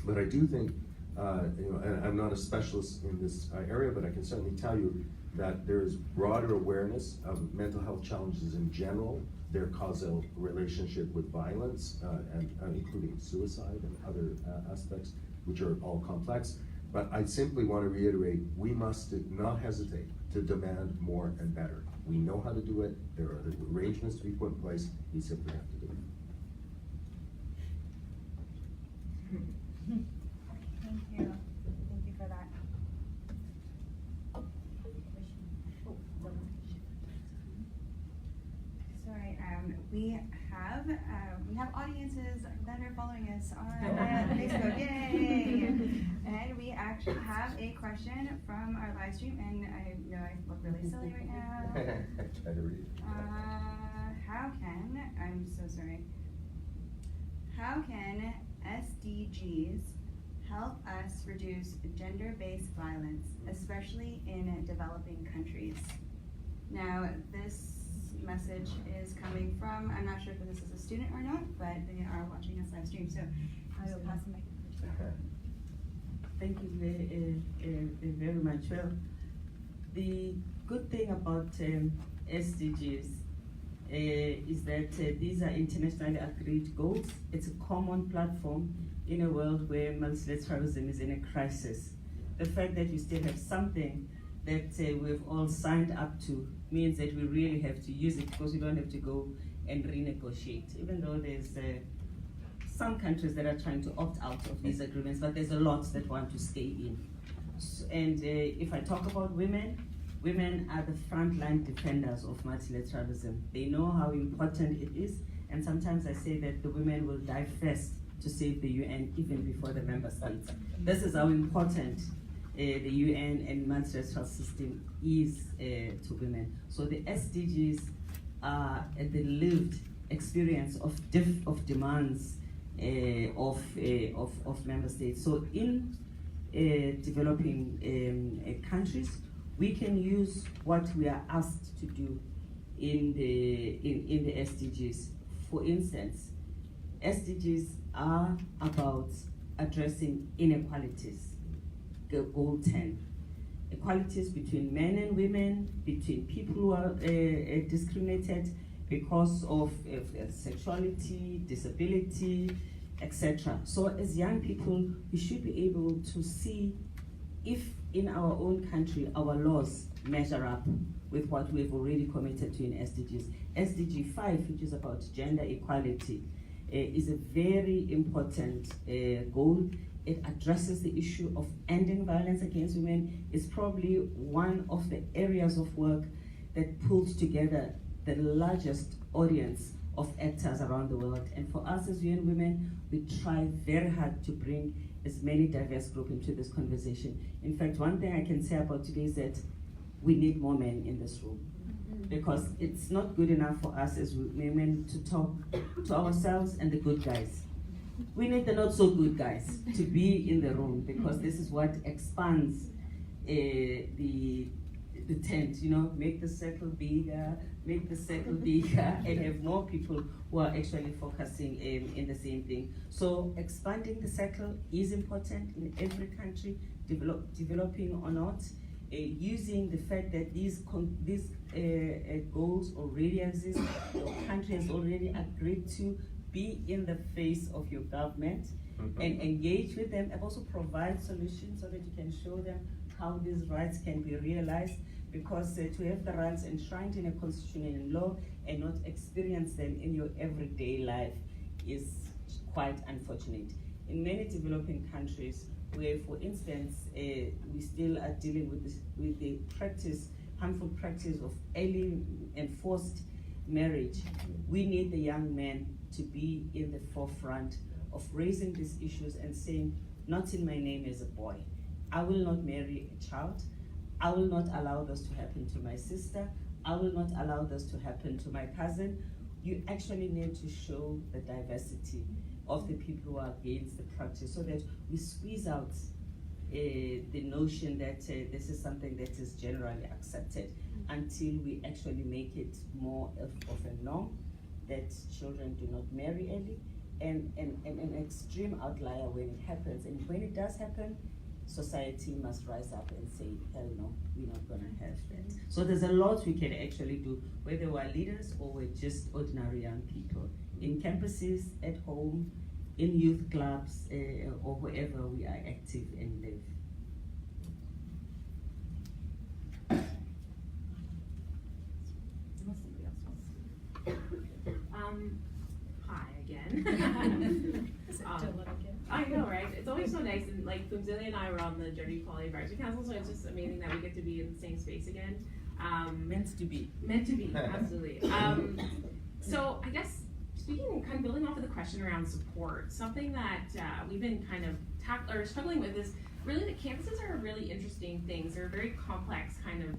But I do think, and I'm not a specialist in this area, but I can certainly tell you that there is broader awareness of mental health challenges in general, their causal relationship with violence, and including suicide and other aspects, which are all complex. But I simply want to reiterate, we must not hesitate to demand more and better. We know how to do it. There are arrangements to be put in place. We simply have to do it. Thank you. Thank you for that. Sorry, we have audiences that are following us on Facebook. Yay! And we actually have a question from our live stream, and I know I look really silly right now. Try to read. I'm so sorry. How can SDGs help us reduce gender-based violence, especially in developing countries? Now, this message is coming from, I'm not sure if this is a student or not, but they are watching us live stream, so I will pass the mic. Thank you very much. Well, the good thing about SDGs is that these are internationally agreed goals. It's a common platform in a world where multilateralism is in a crisis. The fact that we still have something that we've all signed up to means that we really have to use it, because we don't have to go and renegotiate, even though there's some countries that are trying to opt out of these agreements, but there's a lot that want to stay in. And if I talk about women, women are the frontline defenders of multilateralism. They know how important it is, and sometimes I say that the women will die first to save the UN, even before the member states. This is how important the UN and multilateral system is to women. So the SDGs are the lived experience of demands of member states. So in developing countries, we can use what we are asked to do in the SDGs. For instance, SDGs are about addressing inequalities. Goal 10. Equalities between men and women, between people who are discriminated because of sexuality, disability, etc. So as young people, we should be able to see if in our own country our laws measure up with what we've already committed to in SDGs. SDG 5, which is about gender equality, is a very important goal. It addresses the issue of ending violence against women. It's probably one of the areas of work that pulls together the largest audience of actors around the world. And for us as UN Women, we try very hard to bring as many diverse groups into this conversation. In fact, one thing I can say about today is that we need more men in this room, because it's not good enough for us as women to talk to ourselves and the good guys. We need the not so good guys to be in the room, because this is what expands the tent, make the circle bigger, and have more people who are actually focusing in the same thing. So expanding the circle is important in every country, developing or not, using the fact that these goals already exist, your country has already agreed to be in the face of your government and engage with them, and also provide solutions so that you can show them how these rights can be realized. Because to have the rights enshrined in a constitution and in law and not experience them in your everyday life is quite unfortunate. In many developing countries, where, for instance, we still are dealing with the harmful practice of early and forced marriage, we need the young men to be in the forefront of raising these issues and saying, not in my name as a boy. I will not marry a child. I will not allow this to happen to my sister. I will not allow this to happen to my cousin. You actually need to show the diversity of the people who are against the practice, so that we squeeze out the notion that this is something that is generally accepted, until we actually make it more of a norm that children do not marry early, an extreme outlier when it happens. And when it does happen, society must rise up and say, hell no, we're not gonna have that. So there's a lot we can actually do, whether we're leaders or we're just ordinary young people. In campuses, at home, in youth clubs, or wherever we are active and live. Hi again. I know, right? It's always so nice, and like Fumzili and I were on the Gender Equality Advisory Council, so it's just amazing that we get to be in the same space again. Meant to be. Meant to be, absolutely. So I guess speaking, kind of building off of the question around support, something that we've been kind of struggling with is really that campuses are really interesting things. They're very complex kind of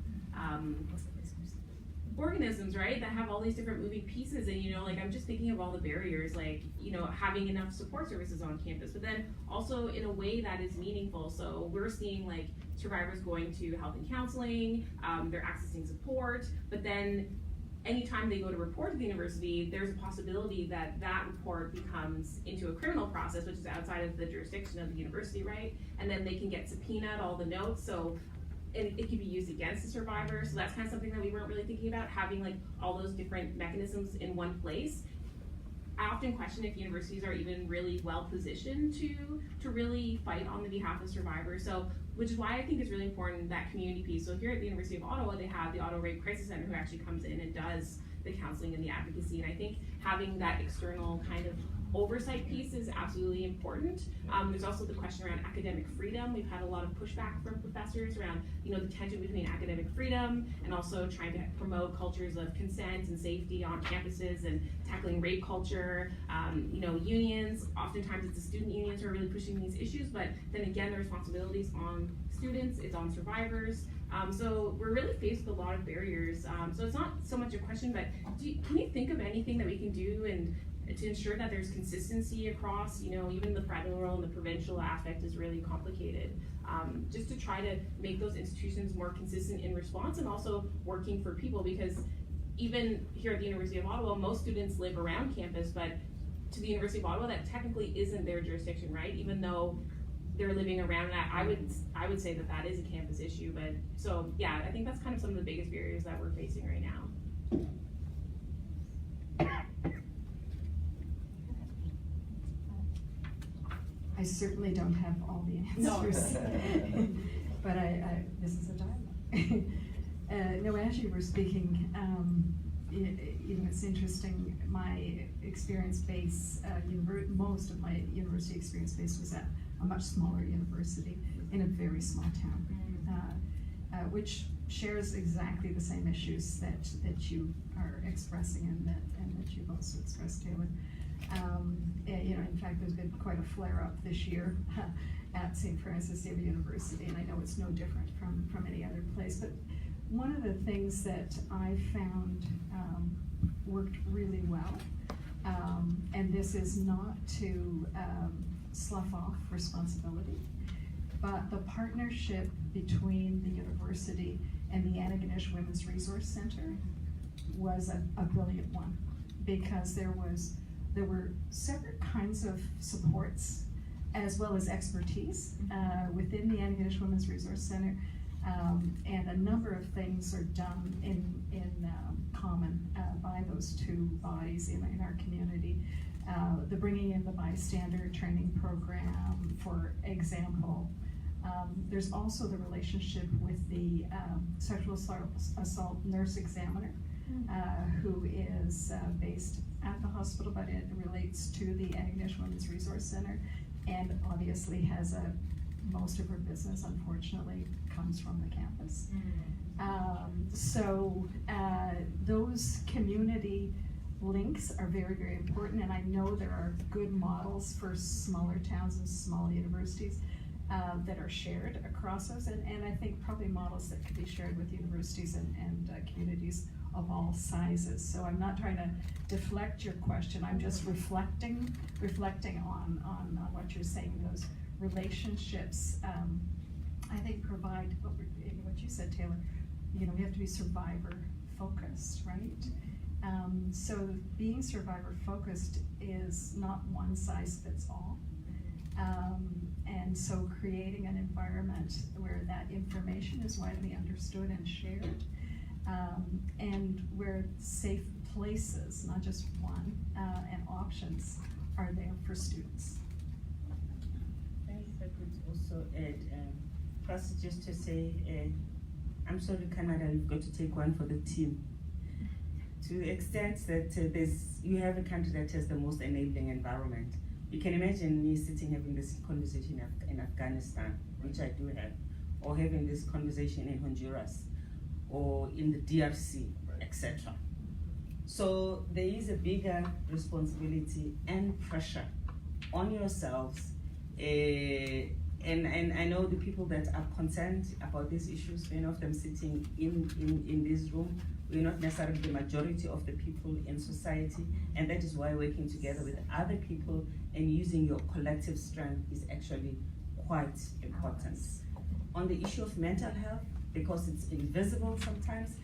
organisms, right, that have all these different moving pieces. And like I'm just thinking of all the barriers, like having enough support services on campus, but then also in a way that is meaningful. So we're seeing like survivors going to health and counseling, they're accessing support, but then anytime they go to report to the university, there's a possibility that that report becomes into a criminal process, which is outside of the jurisdiction of the university, right? And then they can get subpoenaed all the notes. So it can be used against the survivor. So that's kind of something that we weren't really thinking about, having like all those different mechanisms in one place. I often question if universities are even really well positioned to really fight on the behalf of survivors. So, which is why I think it's really important, that community piece. So here at the University of Ottawa, they have the Ottawa Rape Crisis Center who actually comes in and does the counseling and the advocacy. And I think having that external kind of oversight piece is absolutely important. There's also the question around academic freedom. We've had a lot of pushback from professors around, the tension between academic freedom and also trying to promote cultures of consent and safety on campuses and tackling rape culture. Unions, oftentimes it's the student unions who are really pushing these issues, but then again, the responsibility's on students, it's on survivors. So we're really faced with a lot of barriers. So it's not so much a question, but can you think of anything that we can do and to ensure that there's consistency across, even the federal and the provincial aspect is really complicated, just to try to make those institutions more consistent in response and also working for people, because even here at the University of Ottawa, most students live around campus, but to the University of Ottawa, that technically isn't their jurisdiction, right? Even though they're living around that, I would say that is a campus issue. But so yeah, I think that's kind of some of the biggest barriers that we're facing right now. I certainly don't have all the answers, but this is a dialogue. No, as you were speaking, it's interesting. My experience base, most of my university experience base was at a much smaller university in a very small town, which shares exactly the same issues that you are expressing and that you've also expressed, Taylor. In fact, there's been quite a flare-up this year at St. Francis Xavier University, and I know it's no different from any other place. But one of the things that I found worked really well, and this is not to slough off responsibility, but the partnership between the university and the Antigonish Women's Resource Center was a brilliant one, because there were separate kinds of supports as well as expertise within the Antigonish Women's Resource Center, and a number of things are done in common by those two bodies in our community. The bringing in the bystander training program, for example. There's also the relationship with the sexual assault nurse examiner, who is based at the hospital, but it relates to the Antigonish Women's Resource Center, and obviously has most of her business, unfortunately, comes from the campus. So those community links are very, very important, and I know there are good models for smaller towns and small universities that are shared across us, and I think probably models that could be shared with universities and communities of all sizes. So I'm not trying to deflect your question, I'm just reflecting on what you're saying. Those relationships, I think, provide what you said, Taylor. We have to be survivor focused, right? So being survivor focused is not one size fits all. And so creating an environment where that information is widely understood and shared, and where safe places, not just one, and options are there for students. If I could also add, first just to say, I'm sorry Canada, you've got to take one for the team. To the extent that you have a country that has the most enabling environment. You can imagine me sitting having this conversation in Afghanistan, which I do have, or having this conversation in Honduras, or in the DRC, etc. So there is a bigger responsibility and pressure on yourselves. And I know the people that are concerned about these issues, many of them sitting in this room, we're not necessarily the majority of the people in society, and that is why working together with other people and using your collective strength is actually quite important. On the issue of mental health, because it's invisible sometimes,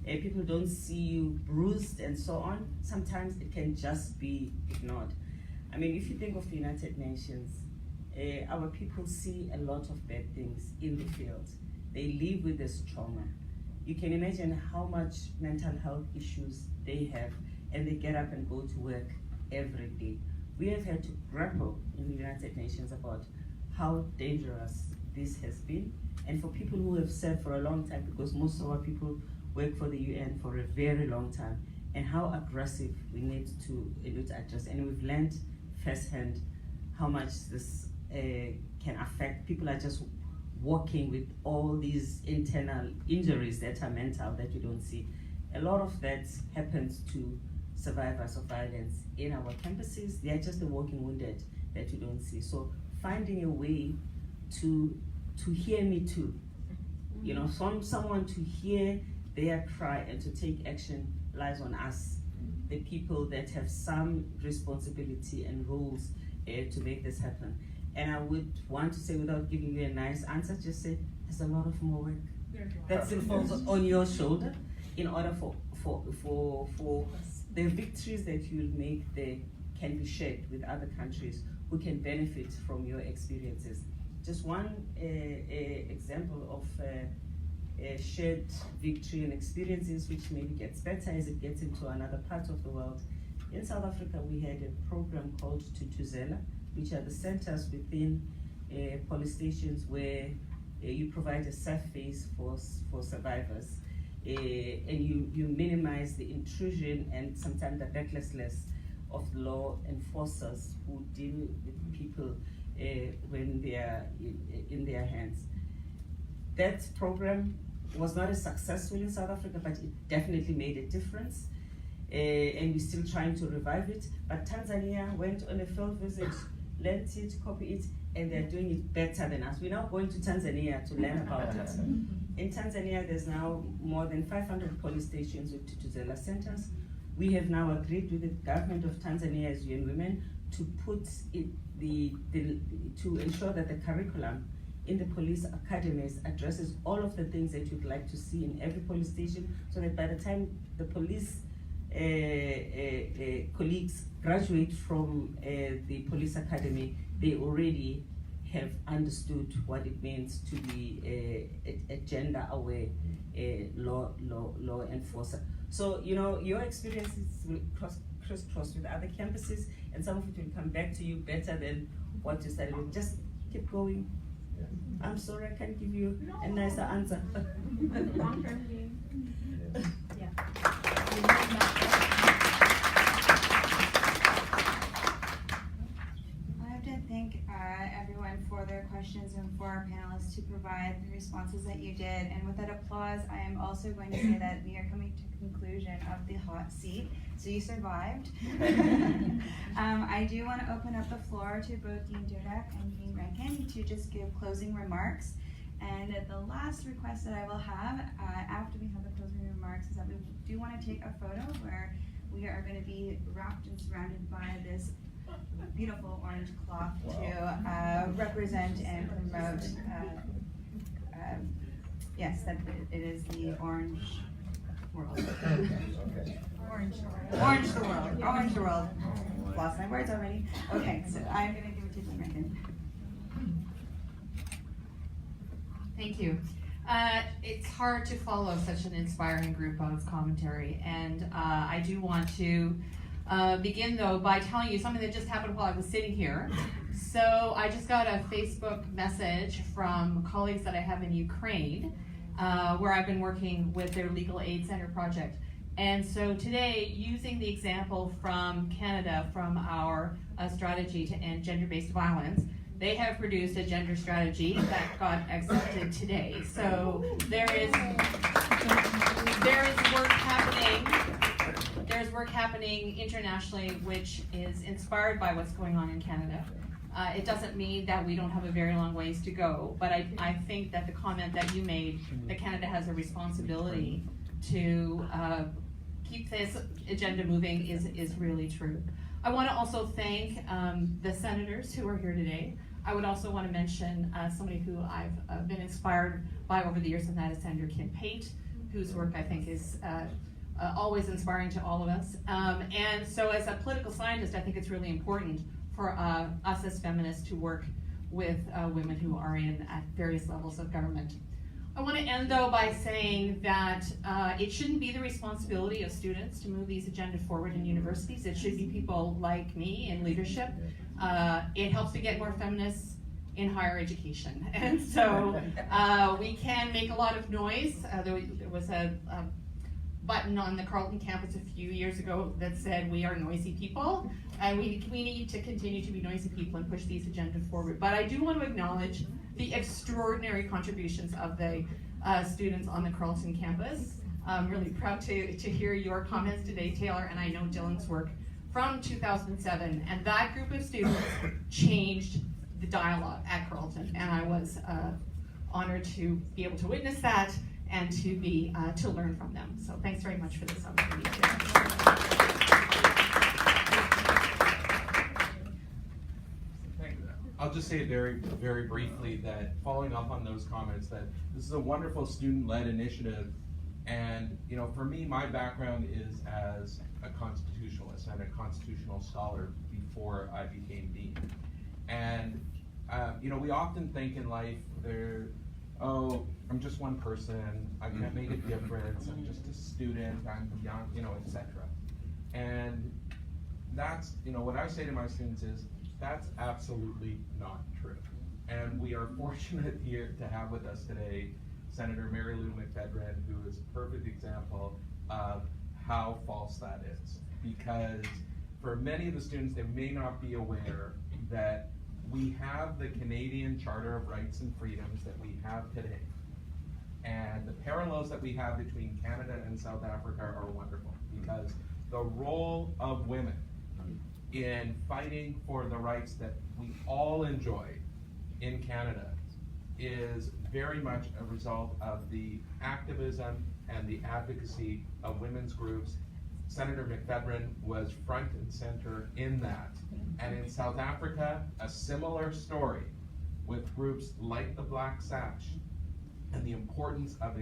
people don't see you bruised and so on, sometimes it can just be ignored. I mean, if you think of the United Nations, our people see a lot of bad things in the field. They live with this trauma. You can imagine how much mental health issues they have, and they get up and go to work every day. We have had to grapple in the United Nations about how dangerous this has been, and for people who have served for a long time, because most of our people work for the UN for a very long time, and how aggressive we need to address. And we've learned firsthand how much this can affect. People are just walking with all these internal injuries that are mental that you don't see. A lot of that happens to survivors of violence in our campuses. They are just the walking wounded that you don't see. So finding a way to hear me too, you know, someone to hear their cry and to take action lies on us, the people that have some responsibility and roles to make this happen. And I would want to say, without giving you a nice answer, just say there's a lot of more work that's involved on your shoulder in order for the victories that you'll make there can be shared with other countries who can benefit from your experiences. Just one example of shared victory and experiences, which maybe gets better as it gets into another part of the world. In South Africa, we had a program called Tutuzela, which are the centers within police stations where you provide a safe space for survivors, and you minimize the intrusion and sometimes the recklessness of law enforcers who deal with people when they are in their hands. That program was not as successful in South Africa, but it definitely made a difference. And we're still trying to revive it. But Tanzania went on a field visit, learned it, copied it, and they're doing it better than us. We're now going to Tanzania to learn about it. In Tanzania, there's now more than 500 police stations with Tutuzela centers. We have now agreed with the government of Tanzania as UN Women to put it, to ensure that the curriculum in the police academies addresses all of the things that you'd like to see in every police station, so that by the time the police colleagues graduate from the police academy, they already have understood what it means to be a gender-aware law enforcer. So, you know, your experiences will crisscross with other campuses, and some of it will come back to you better than what you started with. Just keep going. I'm sorry I can't give you a nicer answer. Long-term game. I have to thank everyone for their questions and for our panelists to provide the responses that you did. And with that applause, I am also going to say that we are coming to conclusion of the hot seat. So you survived. I do want to open up the floor to both Dean Dudek and Dean Rankin to just give closing remarks. And the last request that I will have after we have the closing remarks is that we do want to take a photo where we are going to be wrapped and surrounded by this beautiful orange cloth to represent and promote, yes, that it is the orange world. Okay. Orange the world. Orange the world. Orange the world. Lost my words already. Okay, so I'm gonna give it to Megan. Thank you. It's hard to follow such an inspiring group of commentary, and I do want to begin though by telling you something that just happened while I was sitting here. So I just got a Facebook message from colleagues that I have in Ukraine, where I've been working with their Legal Aid Center project. And so today, using the example from Canada, from our strategy to end gender-based violence, they have produced a gender strategy that got accepted today. So there is work happening. There's work happening internationally, which is inspired by what's going on in Canada. It doesn't mean that we don't have a very long ways to go, but I think that the comment that you made, that Canada has a responsibility to keep this agenda moving is really true. I want to also thank the senators who are here today. I would also want to mention somebody who I've been inspired by over the years, and that is Senator Kim Pate, whose work I think is always inspiring to all of us. And so as a political scientist, I think it's really important for us as feminists to work with women who are at various levels of government. I want to end though by saying that it shouldn't be the responsibility of students to move these agendas forward in universities. It should be people like me in leadership. It helps to get more feminists in higher education. And so we can make a lot of noise. There was a button on the Carleton campus a few years ago that said we are noisy people, and we need to continue to be noisy people and push these agendas forward. But I do want to acknowledge the extraordinary contributions of the students on the Carleton campus. I'm really proud to hear your comments today, Taylor, and I know Dylan's work from 2007, and that group of students changed the dialogue at Carleton, and I was honored to be able to witness that and to learn from them. So thanks very much for this opportunity. I'll just say very, very briefly that following up on those comments, that this is a wonderful student-led initiative. And for me, my background is as a constitutionalist and a constitutional scholar before I became dean. And we often think in life, I'm just one person, I can't make a difference, I'm just a student, I'm young, etc. And that's, what I say to my students is, that's absolutely not true. And we are fortunate here to have with us today Senator Marilou McFedrin, who is a perfect example of how false that is. Because for many of the students, they may not be aware that we have the Canadian Charter of Rights and Freedoms that we have today. And the parallels that we have between Canada and South Africa are wonderful, because the role of women in fighting for the rights that we all enjoy in Canada is very much a result of the activism and the advocacy of women's groups. Senator McFedrin was front and center in that. And in South Africa, a similar story with groups like the Black Sash and the importance of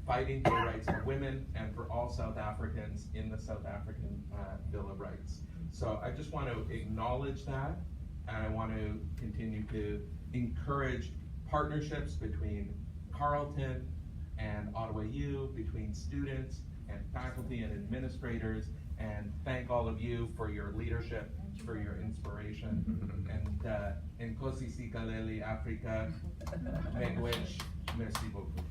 fighting for the rights of women and for all South Africans in the South African Bill of Rights. So I just want to acknowledge that, and I want to continue to encourage partnerships between Carleton and Ottawa U, between students and faculty and administrators, and thank all of you for your leadership, for your inspiration. And Nkosi Sikaleli Africa, Megwich, merci beaucoup.